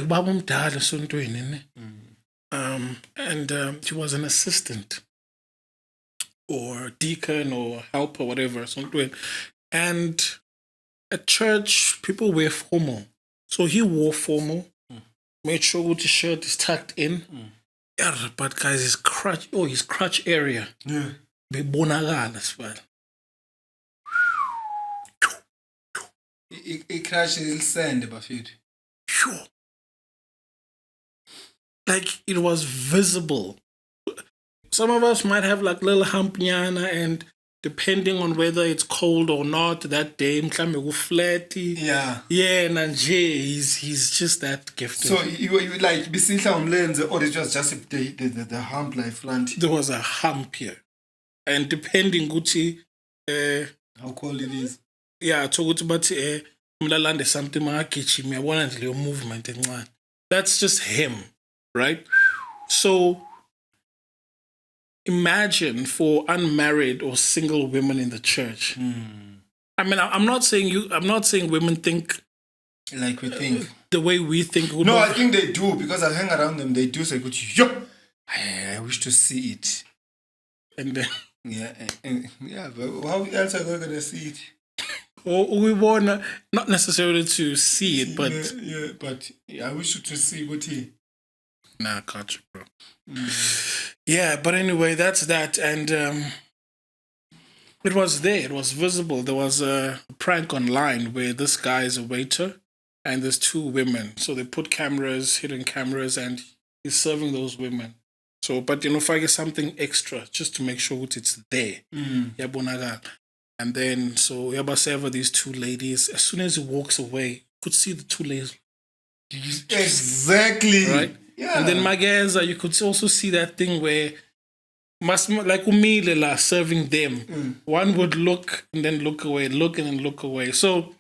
and he was an assistant or deacon or helper, whatever, and at church people wear formal, so he wore formal, made sure the shirt is tucked in. Yeah, but guys, his crotch area, bebonakala as well. He crashed his sand, Bafid. Sure. Like it was visible. Some of us might have like little humpnyana, and depending on whether it's cold or not that day, flatty. Yeah. Yeah, Nanje, he's just that gifted. So you like bisihla lens, or it was just the hump like front? There was a hump here, and depending Gucci, how cold it is. Yeah, so Gucci, but mlalande something makachimi. I want your movement and one. That's just him, right? So imagine for unmarried or single women in the church. I mean, I'm not saying women think like we think the way we think. No, I think they do, because I hang around them. They do say, "Yo, I wish to see it." And then yeah, but how else are we gonna see it? Or we want not necessarily to see it, but but I wish to see what he. Nah, got you, bro. Yeah, but anyway, that's that. And it was there. It was visible. There was a prank online where this guy is a waiter and there's two women. So they put hidden cameras, and he's serving those women. So, but if I get something extra, just to make sure it's there. And then, so Yabaseva, these two ladies, as soon as he walks away, you could see the two ladies. Exactly. Right? Yeah. And then Mageza, you could also see that thing where must like umilela serving them. One would look and then look away, look and then look away. So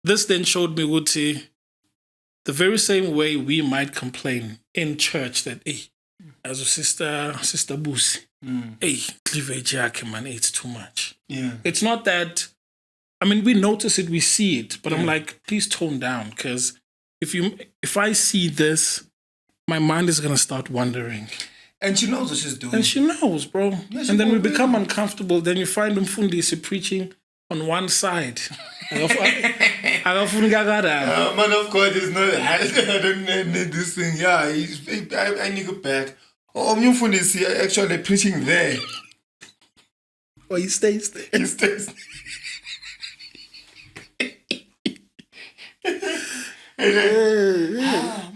this then showed me Uti, the very same way we might complain in church that hey, as a sister Busi, hey, cleavage man, it's too much. Yeah. It's not that. I mean, we notice it, we see it, but I'm like, please tone down, because if I see this, my mind is gonna start wandering. And she knows what she's doing. And she knows, bro. Yeah, and then we become uncomfortable. Then you find Mfundisi preaching on one side. Man of God is not. I don't need this thing. Yeah, I need to go back. Oh, Mfundisi actually preaching there. Oh, he stays there. He stays.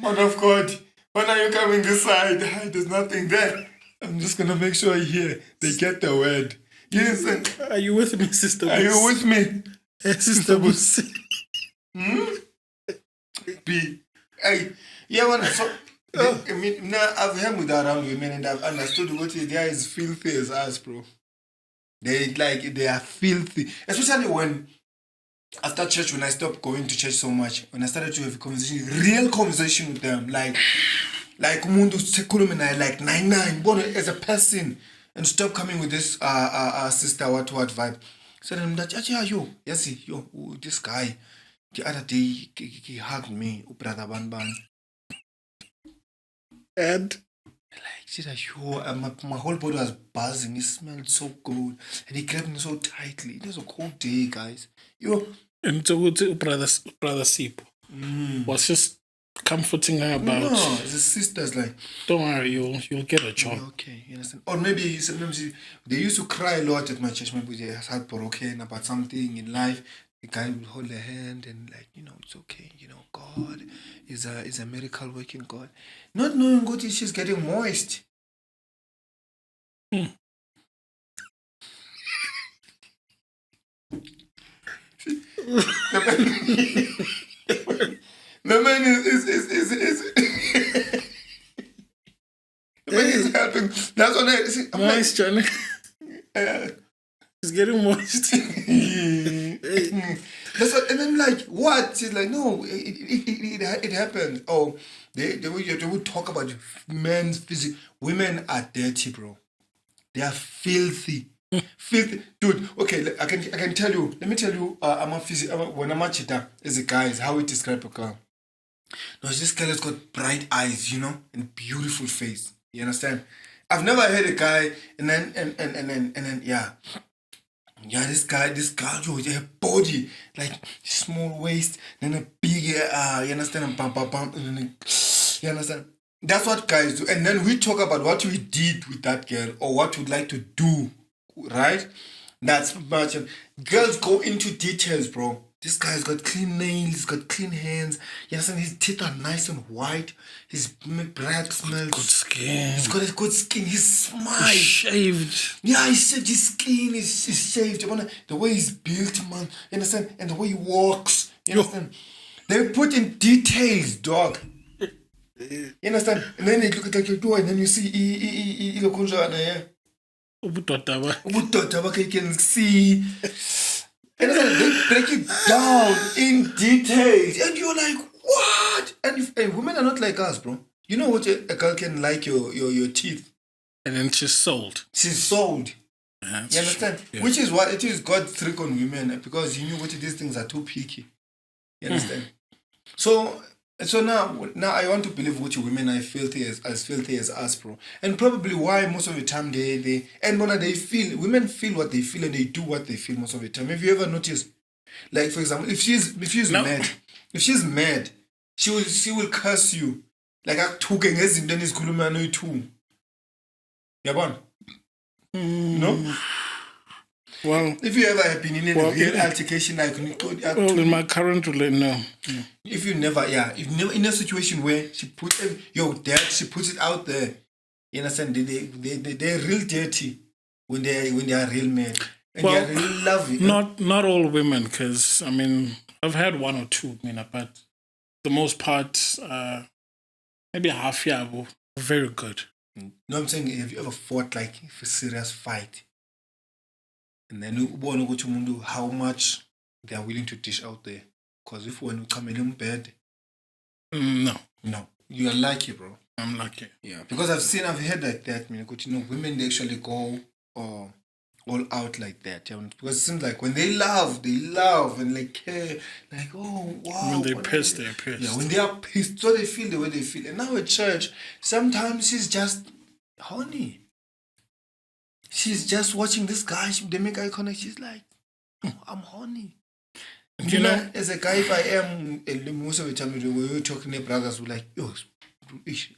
Man of God, when are you coming this side? There's nothing there. I'm just gonna make sure here they get the word. Yes. Are you with me, Sister? Are you with me, Sister Busi? B. Hey, yeah, when so. I mean, now I've hung with around women and I've understood what they are as filthy as us, bro. They are filthy, especially when. After church, when I stopped going to church so much, when I started to have a conversation, real conversation with them, like Mundu Sekulum, like 99, born as a person, and stop coming with this sister what vibe. So then that yes, this guy, the other day he hugged me, brother Ban. And like she said, my whole body was buzzing. It smelled so good, and he grabbed me so tightly. It was a cold day, guys. And so brother Sipo was just comforting her about. No, the sister's like, don't worry, you'll get a job. Okay, you understand? Or maybe sometimes they used to cry a lot at my church. Maybe they had heartbroken about something in life. The guy will hold their hand and like, it's okay. God is a miracle working God. Not knowing what she's getting moist. The man is the man is helping. That's what I see. Moist, Johnny. He's getting moist. That's what, and then like what? She's like, no, it happened. Oh, they would talk about men's physique. Women are dirty, bro. They are filthy. Filthy, dude. Okay, I can tell you. Let me tell you. When I'm a cheetah as a guy, is how we describe a girl. No, this girl has got bright eyes, and beautiful face. You understand? I've never heard a guy and then this girl, her body like small waist, then a big you understand, and bump, and then, you understand. That's what guys do, and then we talk about what we did with that girl or what we'd like to do. Right? That's much. Girls go into details, bro. This guy's got clean nails, he's got clean hands. You understand? His teeth are nice and white. His breath smells good skin. He's got a good skin. His smile. He's shaved. Yeah, he's shaved. His skin is shaved. The way he's built, man. You understand? And the way he walks. You understand? They put in details, dog. You understand? And then they look at your door, and then you see you can see. And they break it down in details. And you're like, what? And women are not like us, bro. You know what? A girl can like your teeth. And then she's sold. She's sold. Yeah, you understand? Yeah. Which is what it is God's trick on women, because he knew what these things are too picky. You understand? So now I want to believe what you women are filthy as filthy as us, bro. And probably why most of the time women feel what they feel and they do what they feel most of the time. Have you ever noticed? Like, for example, if she's mad, she will curse you. Like akuthukhe ngezinto enizikhuluma noyi-2. Yabona? No? Well, if you ever have been in a real altercation, like in my current relationship, no. If you never in a situation where she puts it out there, you understand? They're real dirty when they are real mad and they are real lovely. Not all women, because I mean I've had one or two, but the most part, maybe half very good. No, I'm saying, have you ever fought like a serious fight? And then you want to go to Mundu how much they are willing to dish out there. Because if when you come in bed, No, you are lucky, bro. I'm lucky. Yeah, because I've heard like that, man. Women they actually go all out like that. Because it seems like when they love and like care, like oh wow. When they're pissed, they're pissed. Yeah, when they are pissed, so they feel the way they feel. And now at church, sometimes she's just horny. She's just watching this guy. They make eye contact. She's like, oh, I'm horny. You know, as a guy, if I am, most of the time we were talking to brothers, we're like, yo,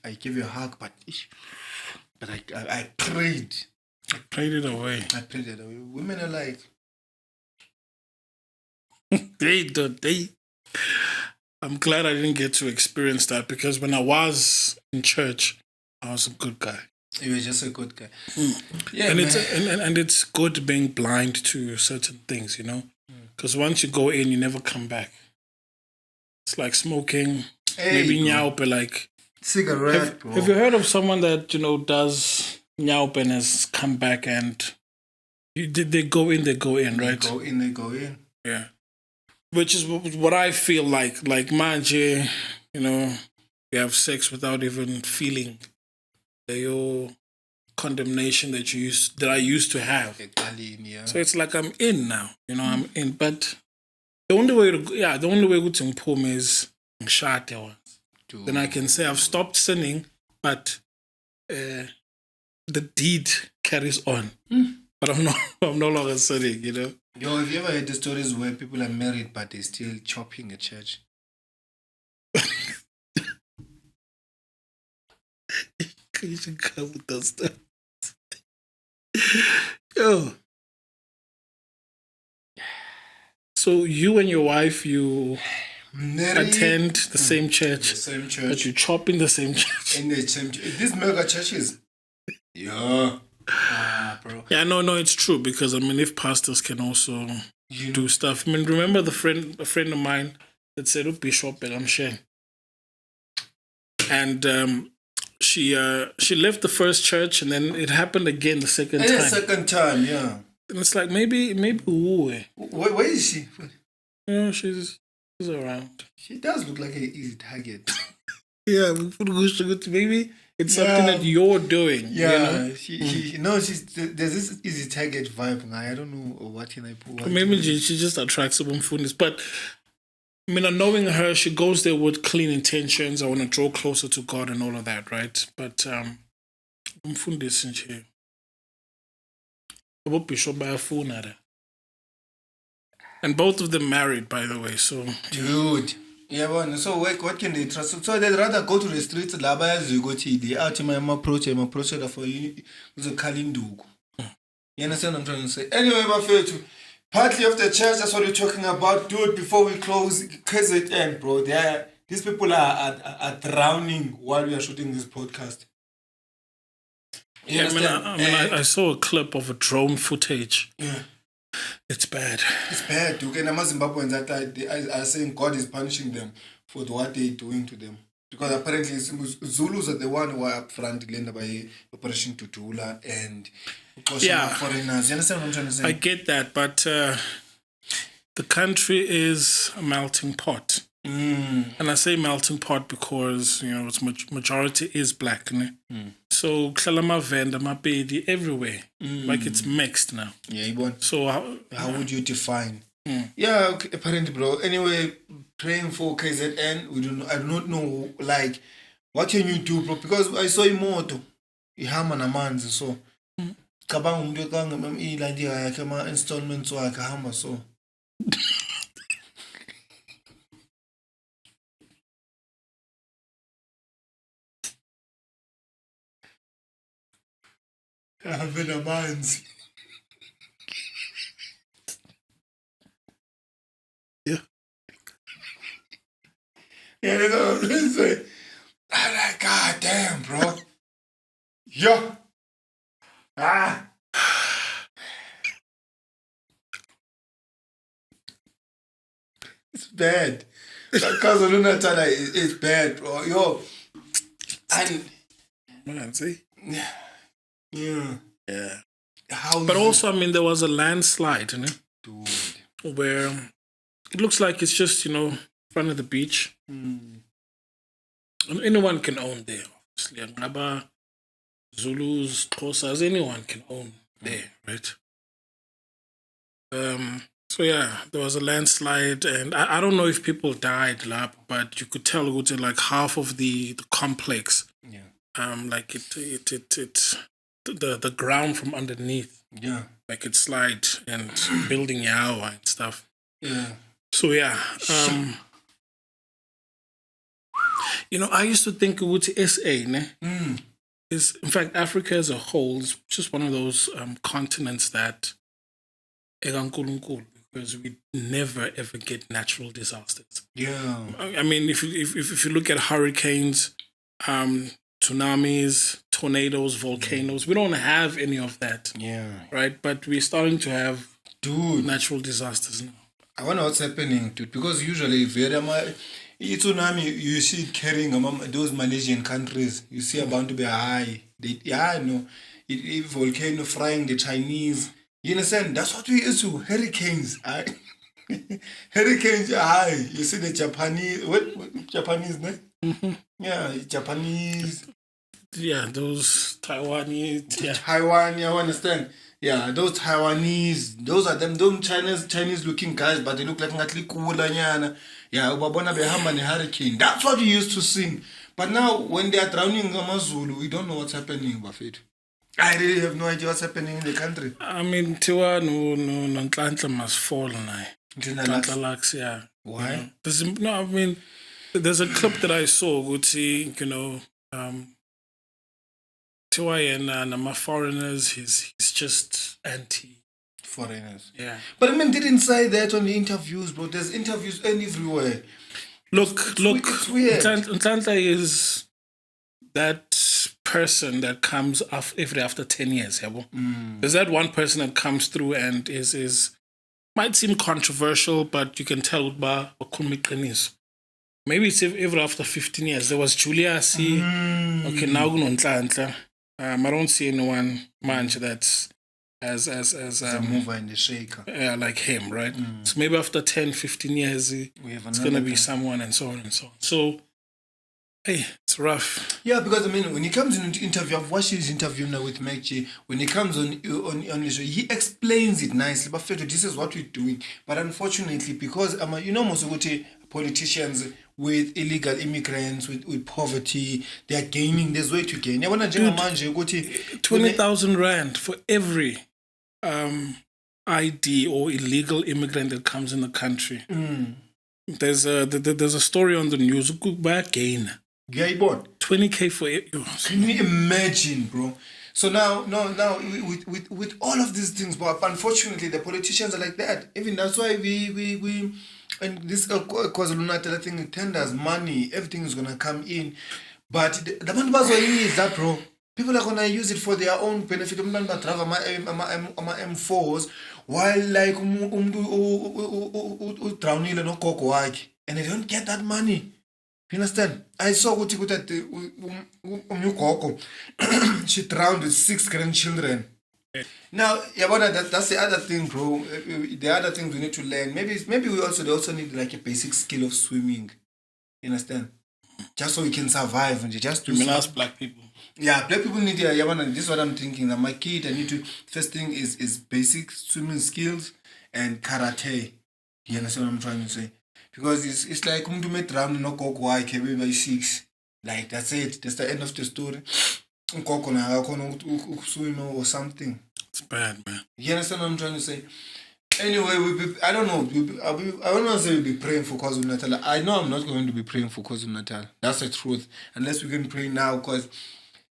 I gave you a hug, but I prayed. I prayed it away. Women are like, I'm glad I didn't get to experience that, because when I was in church, I was a good guy. You were just a good guy. Yeah, and it's good being blind to certain things, because once you go in, you never come back. It's like smoking, maybe nyaupe, like cigarette. Have you heard of someone that does nyaupe and has come back and they go in, right? They go in. Yeah, which is what I feel like manje, you have sex without even feeling your condemnation that I used to have. So it's like I'm in now, I'm in. But the only way to ngiphume is ngishade once. Then I can say I've stopped sinning, but the deed carries on. But I'm no longer sinning, Yo, have you ever heard the stories where people are married but they're still chopping at church? You should come with that stuff. Yo. So you and your wife, you attend the same church. But you chop in the same church. In the same church. These mega churches. Yeah. Bro. Yeah, no, it's true, because if pastors can also do stuff. Remember a friend of mine that said, "Oh, Bishop, I'm sharing." And she left the first church, and then it happened again the second time. The second time, yeah. And it's like maybe where is she? She's around. She does look like an easy target. Yeah, maybe it's something that you're doing. Yeah, there's this easy target vibe. I don't know what can I put. Maybe she just attracts some fundis, but. Knowing her, she goes there with clean intentions. I want to draw closer to God and all of that, right? But umfundisi nje. Bishop bayafuna. And both of them married, by the way. So dude, yeah, so what can they trust? So they'd rather go to the streets. Labaya you go to the out. I'm approach for you. It's a kalindugu. You understand what I'm trying to say? Anyway, Bafetu. Partly of the church, that's what we're talking about. Dude, before we close, KZN, bro, these people are drowning while we are shooting this podcast. I saw a clip of a drone footage. Yeah. It's bad. It's bad. Okay, Zimbabweans are saying God is punishing them for what they're doing to them. Because apparently Zulus are the one who are up front by Operation Tutula and foreigners. You understand what I'm trying to say? I get that, but the country is a melting pot. And I say melting pot because, its majority is black. So, Klalama Venda, Mapedi, everywhere. Like it's mixed now. Yeah, you want. So, how would you define? Yeah, okay, apparently, bro. Anyway, praying for KZN. I do not know, like, what can you do, bro? Because I saw Imoto. Ihama namanzi, so. Kabang umuntu kanga idea yakhe ama installments wakhe ahamba so. Have in minds. Yeah. Yeah, that's what I'm trying to say. I'm like, God damn, bro. Yeah. It's bad. Because it's bad, bro. Yo. And man, see? Yeah. Yeah. How But is also, I mean, there was a landslide, you know, dude? where it looks like it's just, in front of the beach. Mm. And anyone can own there, obviously. Ngaba, Zulus, Xhosas, anyone can own there, right? So yeah, there was a landslide, and I don't know if people died, lap, but you could tell it was like half of the complex. Yeah. Like the ground from underneath, Yeah. like it slide and building yawa and stuff. Yeah. So yeah, I used to think it would SA, ne? Is in fact Africa as a whole is just one of those continents that because we never ever get natural disasters. Yeah. I mean, if you look at hurricanes, tsunamis, tornadoes, volcanoes, we don't have any of that. Yeah. Right, but we're starting to have natural disasters now. I wonder what's happening, dude, because usually tsunami, you see it carrying those Malaysian countries. You see about to be high. Volcano frying the Chinese. You understand? That's what we used to. Hurricanes. Hurricanes are high. You see the Japanese. What Japanese, ne? Yeah, Japanese. Yeah, those Taiwanese. Yeah. Taiwan, you understand? Yeah, those Taiwanese, those are them, those Chinese looking guys, but they look like ngatli Kool. Yeah, ubabona behamba ne hurricane. That's what we used to sing. But now, when they are drowning Amazulu, we don't know what's happening, Buffett. I really have no idea what's happening in the country. I mean, Tiwa no Ntlantla must fall now. Ntlantla, yeah. Why? I mean, there's a clip that I saw, Gucci, Tiwa and my foreigners, he's just foreigners. Yeah. But I mean, didn't say that on the interviews, bro. There's interviews everywhere. Look, it's weird. Ntlantla is that person that comes after 10 years. There's that one person that comes through and is might seem controversial, but you can tell maybe it's every after 15 years. There was Julia C. Okay, now Ntlantla. I don't see anyone much that's as a mover and a shaker. Like him, right? So maybe after 10, 15 years, it's going to be someone and so on and so on. So, hey, it's rough. Yeah, because I mean, when he comes into interview, I've watched his interview now with Mngqi. When he comes on the show, he explains it nicely. But this is what we're doing. But unfortunately, because most of the politicians with illegal immigrants, with poverty, they are gaining. There's way to gain. 20,000 rand for every ID or illegal immigrant that comes in the country. There's a story on the news. Gain. Yeah, you bought 20K for it. Can you imagine, bro? So now, with all of these things, but unfortunately, the politicians are like that. Even that's why we and this KwaZulu-Natal thing, tenders, money, everything is gonna come in. But the man is that, bro. People are gonna use it for their own benefit. I'm not drive my M4s while like drownile no koko wake, and they don't get that money. You understand? I saw what that she drowned with 6 grandchildren. Now, that's the other thing, bro. The other things we need to learn. Maybe they also need like a basic skill of swimming. You understand? Just so we can survive and just to ask black people. Yeah, black people need this is what I'm thinking. That my kid, I need to first thing is basic swimming skills and karate. You understand what I'm trying to say? Because it's like umuntu medrown no gogo wakhe by 6. Like that's it. That's the end of the story. Ugogo na akakhona ukuswim or something. It's bad, man. You understand what I'm trying to say? Anyway, I don't know. I don't want to say we'll be praying for KwaZulu-Natal. I know I'm not going to be praying for KwaZulu-Natal. That's the truth. Unless we can pray now, because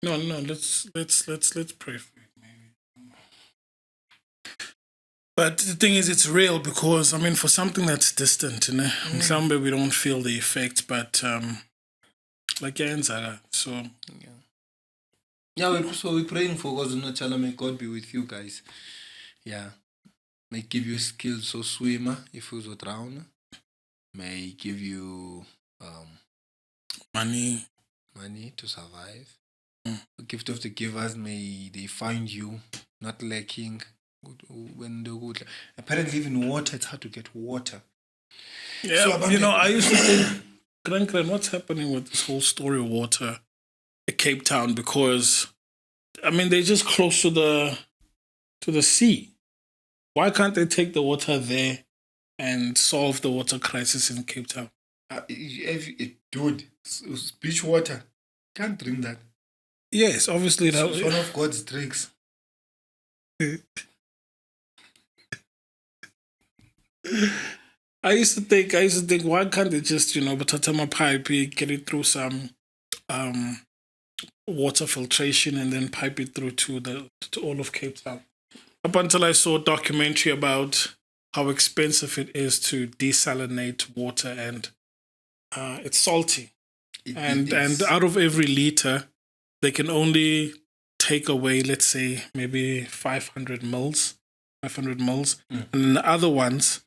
no. Let's pray for it, maybe. But the thing is, it's real because I mean, for something that's distant, somewhere we don't feel the effects, but like so. Yeah, so we're praying for KwaZulu-Natal. May God be with you guys. Yeah. May give you skills so swimmer if you will drown. May give you money to survive. The gift of the givers, may they find you not lacking. Apparently, even water, it's hard to get water. Yeah, I used to think, Gran, what's happening with this whole story of water in Cape Town? Because, I mean, they're just close to the sea. Why can't they take the water there and solve the water crisis in Cape Town? Dude, beach water. Can't drink that. Yes, obviously. It's one of God's tricks. I used to think, why can't they just, batata pipe, get it through some water filtration and then pipe it through to all of Cape Town? Up until I saw a documentary about how expensive it is to desalinate water, and it's salty. And out of every liter, they can only take away, let's say, maybe 500 mils. And then the other ones,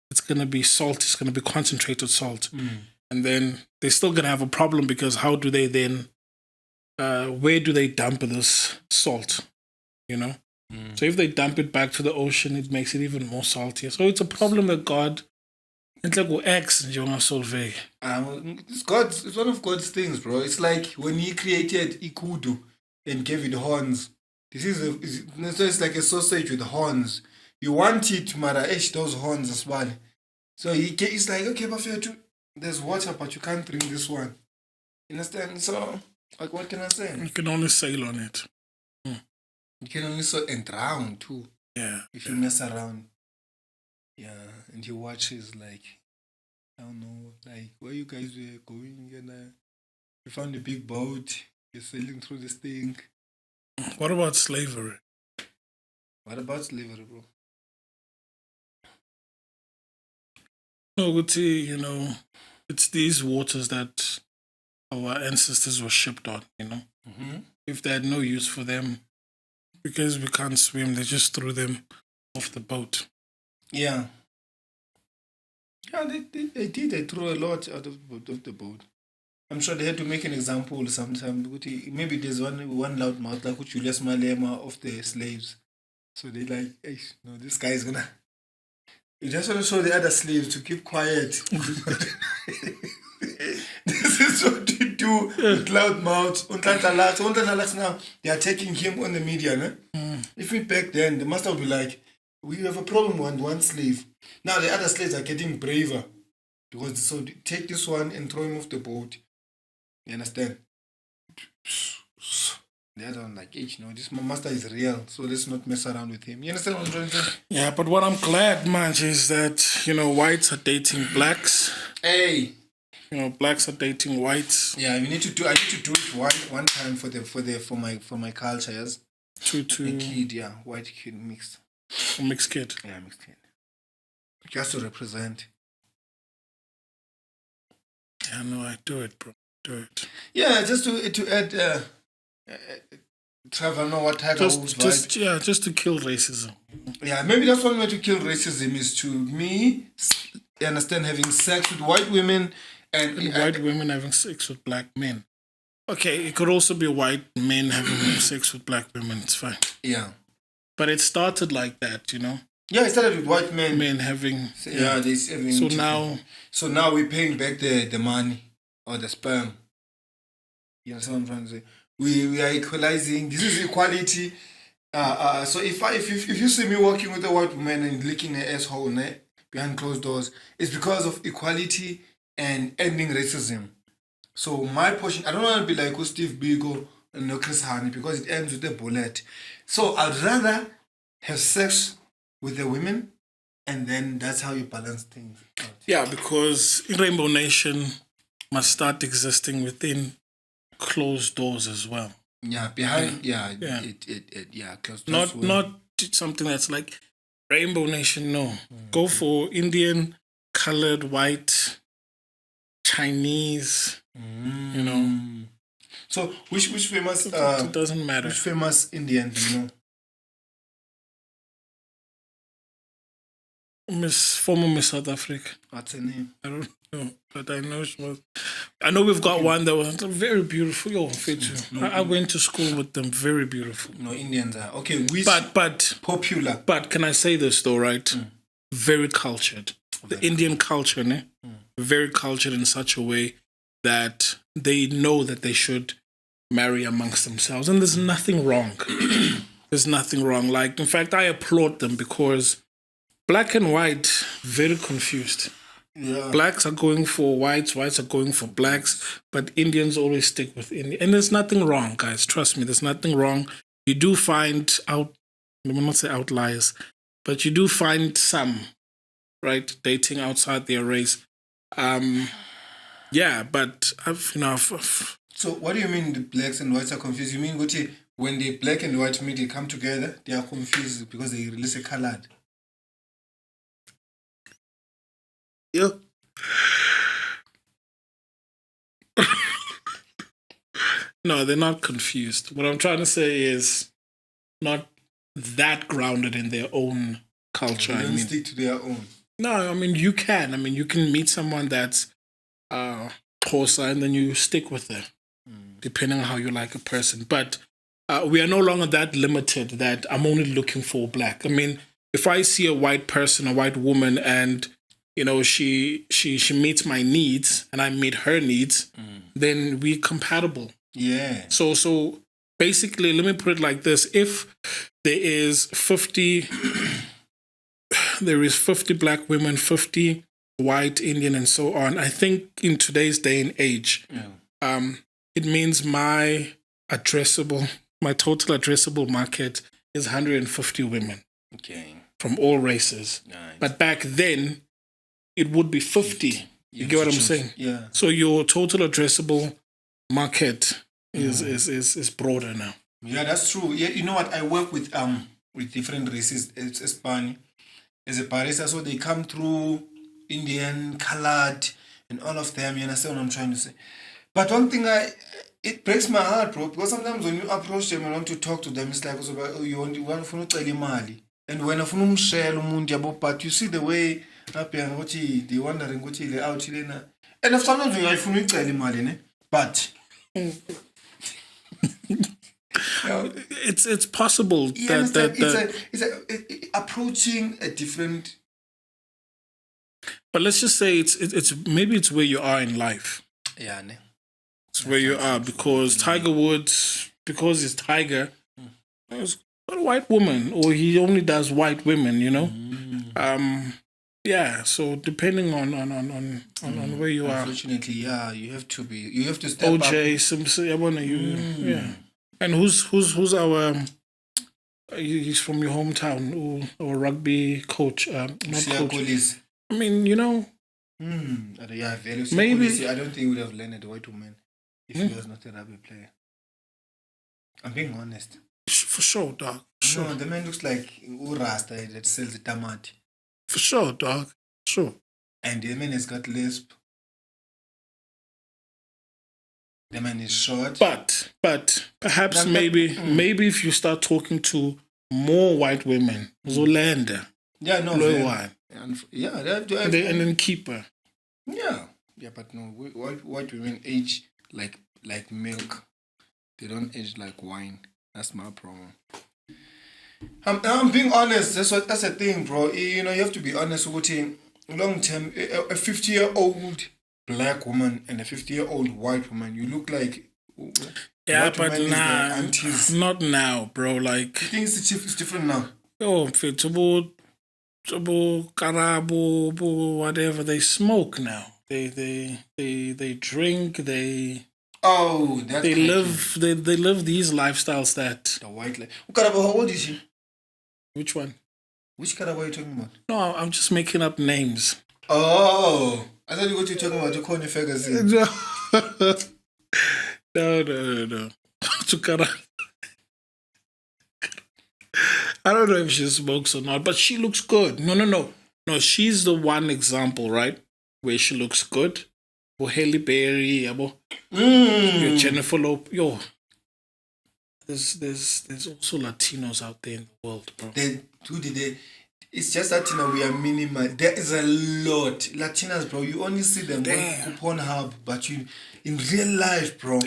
it's going to be salt. It's going to be concentrated salt. And then they're still going to have a problem, because how do they then, where do they dump this salt? So if they dump it back to the ocean, it makes it even more salty. So it's a problem that God, it's like X solve. It's one of God's things, bro. It's like when He created Ikudu and gave it horns. It's like a sausage with horns. You want it, mara those horns as well. So he's like, okay, but there's water, but you can't drink this one. You understand? So, like, what can I say? You can only sail on it. You can only and drown too. Yeah. If you mess around. Yeah. And he watches, like, I don't know, like, where you guys were going, and you found a big boat, you're sailing through this thing. What about slavery? What about slavery, bro? No, it's these waters that our ancestors were shipped on, If they had no use for them, because we can't swim, they just threw them off the boat. Yeah. Yeah, they did. They threw a lot out of the boat. I'm sure they had to make an example sometime. Maybe there's one loud mouth like Julius Malema of the slaves. So they like, hey, no, this guy is gonna. You just want to show the other slaves to keep quiet. This is what they do with loud mouths. Now they are taking him on the media. No? If we back then, the master would be like, we have a problem with one slave. Now the other slaves are getting braver. So take this one and throw him off the boat. You understand? The other one like, this master is real, so let's not mess around with him. You understand what I'm trying to say? Yeah, but what I'm glad, man, is that, whites are dating blacks. Hey. Blacks are dating whites. Yeah, I need to do it one time for my culture, yes. To a kid, yeah, white kid mixed. A mixed kid. Yeah, mixed kid. Just to represent. Yeah, no, I do it, bro. Do it. Yeah, just to add Trevor, know what title just to kill racism. Yeah, maybe that's one way to kill racism is to me understand having sex with white women and white women having sex with black men. Okay, it could also be white men having sex with black women. It's fine. Yeah, but it started like that, Yeah, it started with white men. Men having. Yeah, this having. So now we're paying back the money or the sperm. You understand what I'm trying to say? We are equalizing. This is equality. So if you see me walking with a white woman and licking her asshole behind closed doors, it's because of equality and ending racism. So my portion, I don't want to be like Steve Biko and Chris Hani because it ends with a bullet. So I'd rather have sex with the women, and then that's how you balance things out. Yeah, because Rainbow Nation must start existing within closed doors as well. Yeah, behind. Yeah. Closed doors. Not something that's like Rainbow Nation. No, go for Indian, colored, white, Chinese. So which famous? It doesn't matter. Which famous Indian do you know? Former Miss South Africa. What's her name? I don't know. but I know she was. I know we've got one that was very beautiful. Yo, Fetu. I went to school with them. Very beautiful. No, Indians are. Okay, which But popular? But can I say this though, right? Very cultured. The Indian culture, ne? Very cultured in such a way that they know that they should marry amongst themselves. And there's nothing wrong. There's nothing wrong. Like, in fact, I applaud them because black and white, very confused. Yeah. Blacks are going for whites, whites are going for blacks, but Indians always stick with Indian. And there's nothing wrong, guys. Trust me, there's nothing wrong. You do find out, let me not say outliers, but you do find some, right, dating outside their race. Yeah, but I've So what do you mean the blacks and whites are confused? You mean when the black and white media come together, they are confused because they release a colored? yeah. No, they're not confused. What I'm trying to say is not that grounded in their own culture. They don't stick to their own. No, I mean, you can. I mean, you can meet someone that's Xhosa and then you stick with them, depending on how you like a person. But we are no longer that limited that I'm only looking for black. I mean, if I see a white person, a white woman, and she meets my needs and I meet her needs, then we're compatible. Yeah. So basically, let me put it like this: if there is 50 black women, 50 white, Indian, and so on, I think in today's day and age, it means my total addressable market is 150 women. Okay. From all races. Nice. But back then, it would be 50. You get what I'm saying? Yeah. So your total addressable market is broader now. Yeah, that's true. Yeah, you know what? I work with different races. It's Spanish. As a barista, so they come through Indian, colored, and all of them. You understand what I'm trying to say? But one thing it breaks my heart, bro, because sometimes when you approach them and want to talk to them, it's like, oh, you want to tell mali. And when I find share but you see the way they wondering what they out here. And if sometimes I find tell mali, but it's possible that it's approaching a different. But let's just say it's maybe it's where you are in life. Yeah, ne? It's where you are because Tiger Woods, because he's Tiger, he's got a white woman, or he only does white women. Yeah. So depending on where you are. Unfortunately, yeah, you have to step up. OJ Simpson, yeah. And who's our? He's from your hometown, our rugby coach. Not coach. I mean, Yeah, maybe I don't think he would have landed a white woman if he was not a rugby player. I'm being honest. For sure, dog. Sure. No, the man looks like Rasta that sells the tamati. For sure, dog. Sure. And the man has got lisp. The man is short. But perhaps maybe if you start talking to more white women, Zolanda. Yeah, no. Wine. Yeah, and then keep her. Yeah, but no, white women age like milk. They don't age like wine. That's my problem. I'm being honest. That's the thing, bro. You have to be honest with it. Long term, a 50-year-old black woman and a 50-year-old white woman, you look like. Yeah, but nah, not now, bro. Like, you think it's different now? Oh, Chobo, Karabo, whatever, they smoke now. They drink. They live. They live these lifestyles that the white life. Karabo, how old is she? Which one? Which Karabo are you talking about? No, I'm just making up names. Oh, I thought you were talking about your Connie Ferguson. No. I don't know if she smokes or not, but she looks good. No. She's the one example, right, where she looks good. Halle Berry, your Jennifer Lopez, There's also Latinos out there in the world, bro. It's just that we are minimal. There is a lot. Latinas, bro, you only see them on Pornhub, but in real life, bro,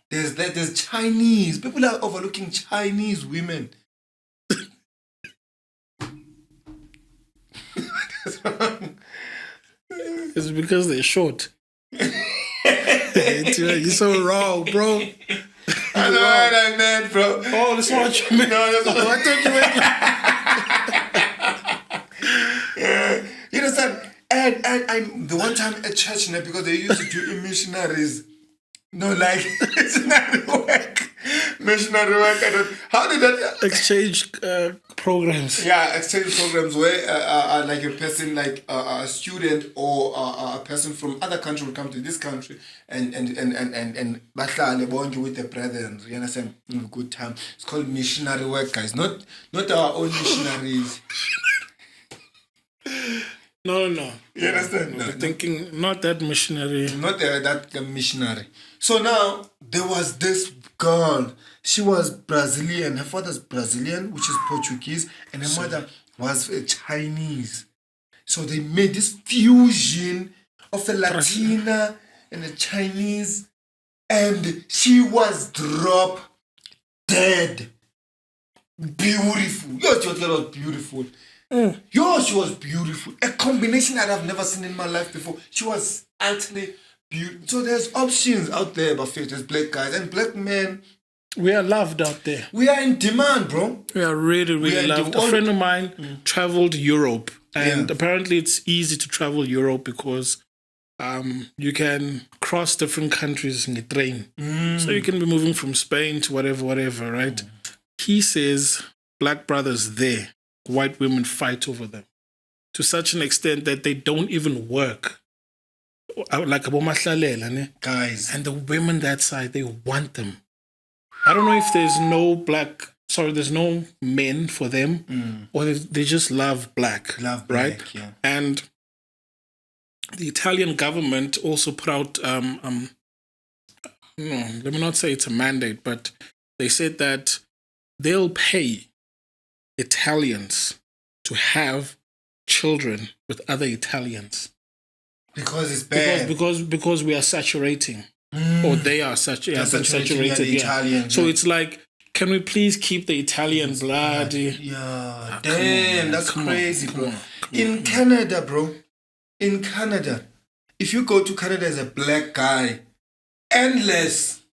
there's Chinese. People are overlooking Chinese women. It's because they're short. You're so wrong, bro. I know what I meant, bro. Oh, that's not what you meant. No, that's not I thought you meant. You understand? And I'm the one time at church now, because they used to do missionaries. No, like missionary work. Missionary work. How did that Exchange programs. Yeah, exchange programs where like a person, like a student or a person from other country will come to this country and bahlale bonke with the brethren. You understand? Good time. It's called missionary work, guys. Not our own missionaries. No. You understand? No. Thinking not that missionary. Not that missionary. So now there was this girl. She was Brazilian. Her father's Brazilian, which is Portuguese, and her mother was Chinese. So they made this fusion of the Latina and the Chinese, and she was drop dead. Beautiful. Yo, she was beautiful. Yo, she was beautiful. A combination that I've never seen in my life before. She was actually beautiful. So there's options out there, but there's black guys and black men. We are loved out there. We are in demand, bro. We are really, really loved. A friend of mine traveled Europe, and apparently it's easy to travel Europe because you can cross different countries in the train. So you can be moving from Spain to whatever, right? He says black brothers there, white women fight over them to such an extent that they don't even work. Like guys. And the women that side, they want them. I don't know if there's no men for them, or they just love black. Love right? black, yeah. And the Italian government also put out, let me not say it's a mandate, but they said that they'll pay Italians to have children with other Italians. Because it's bad. Because we are saturating. Or they are saturated. Italian, so it's like, can we please keep the Italian blood? Yeah, damn, that's crazy, bro. In Canada, bro, if you go to Canada as a black guy, endless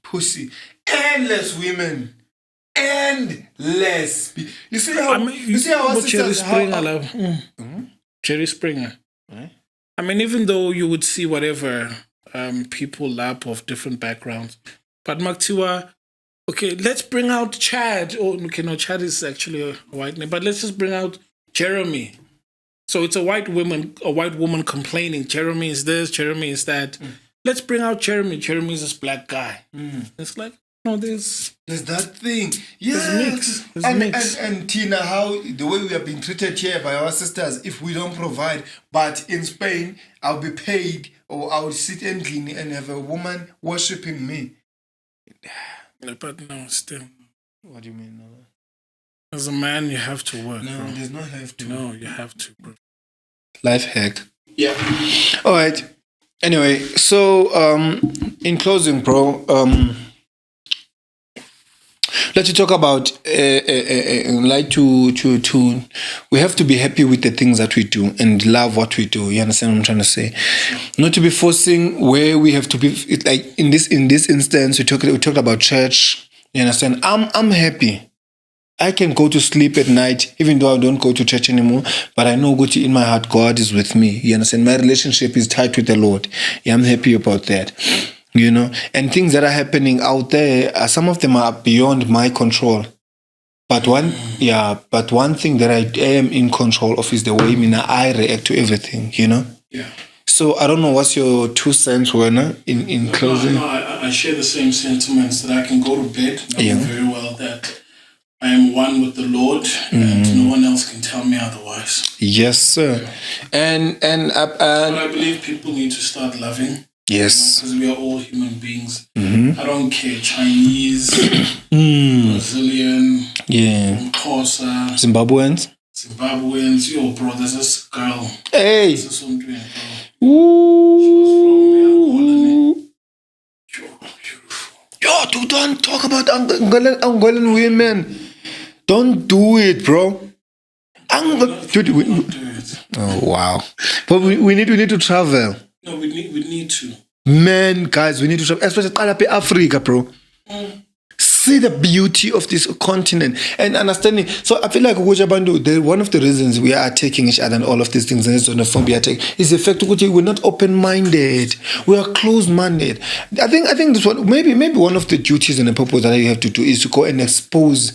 pussy, endless women, endless. You see how? You see how? Jerry Springer, Jerry Springer. I mean, even though you would see whatever. People up of different backgrounds. But Maktiwa, okay, let's bring out Chad. Chad is actually a white name, but let's just bring out Jeremy. So it's a white woman complaining, Jeremy is this, Jeremy is that. Let's bring out Jeremy. Jeremy is this black guy. It's like, no, there's that thing. Yeah. There's mix. And Tina, how the way we have been treated here by our sisters, if we don't provide, but in Spain, I'll be paid, or I'll sit and clean and have a woman worshipping me. But no, still. What do you mean? No? As a man, you have to work. No, bro. there's no have to. No, you have to, bro. Life hack. Yeah. All right. Anyway, so in closing, bro, let's talk about we have to be happy with the things that we do and love what we do. You understand what I'm trying to say? Not to be forcing where we have to be. Like in this instance, we talked about church. You understand? I'm happy. I can go to sleep at night, even though I don't go to church anymore. But I know in my heart, God is with me. You understand? My relationship is tight with the Lord. Yeah, I'm happy about that. You know, and things that are happening out there, some of them are beyond my control. But one thing that I am in control of is the way I react to everything. You know. Yeah. So I don't know what's your 2 cents, Werner, in closing. No, I share the same sentiments that I can go to bed knowing very well that I am one with the Lord, and no one else can tell me otherwise. Yes, sir. Yeah. And I believe people need to start loving. Yes. Because we are all human beings. I don't care. Chinese, Brazilian, Xhosa, Zimbabweans. Zimbabweans, yo, bro, there's this girl. Hey. This is something, bro. She was from Angola. Yo, dude, don't talk about Angolan women. Don't do it, bro. Dude, oh wow. But we need to travel. No, we need to. Man, guys, we need to travel. Especially Africa, bro. See the beauty of this continent and understanding. So I feel like Bandu, one of the reasons we are attacking each other and all of these things and xenophobia attack is the fact that we're not open-minded. We are closed-minded. I think this one maybe one of the duties and the purpose that you have to do is to go and expose.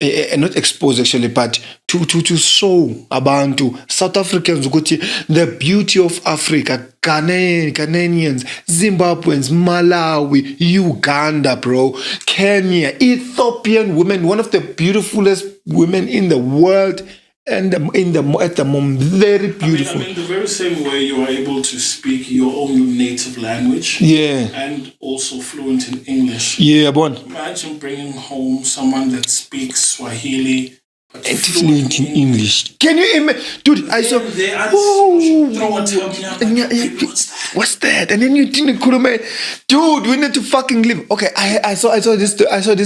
Not expose actually, but to show abantu South Africans the beauty of Africa, Ghanaians, Zimbabweans, Malawi, Uganda, bro, Kenya, Ethiopian women, one of the beautifulest women in the world, and at the moment, very beautiful. I mean, the very same way you are able to speak your own native language, and also fluent in English. Yeah, bon. Imagine bringing home someone that speaks Swahili but and fluent in English. Can you imagine, dude? I saw. What's that? And then you think, dude, we need to fucking live. Okay, I saw this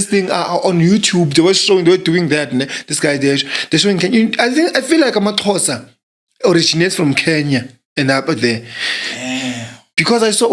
thing on YouTube. They were doing that. And this guy they're showing. I feel like I'm a Xhosa, originates from Kenya and up there. Yeah. Because I saw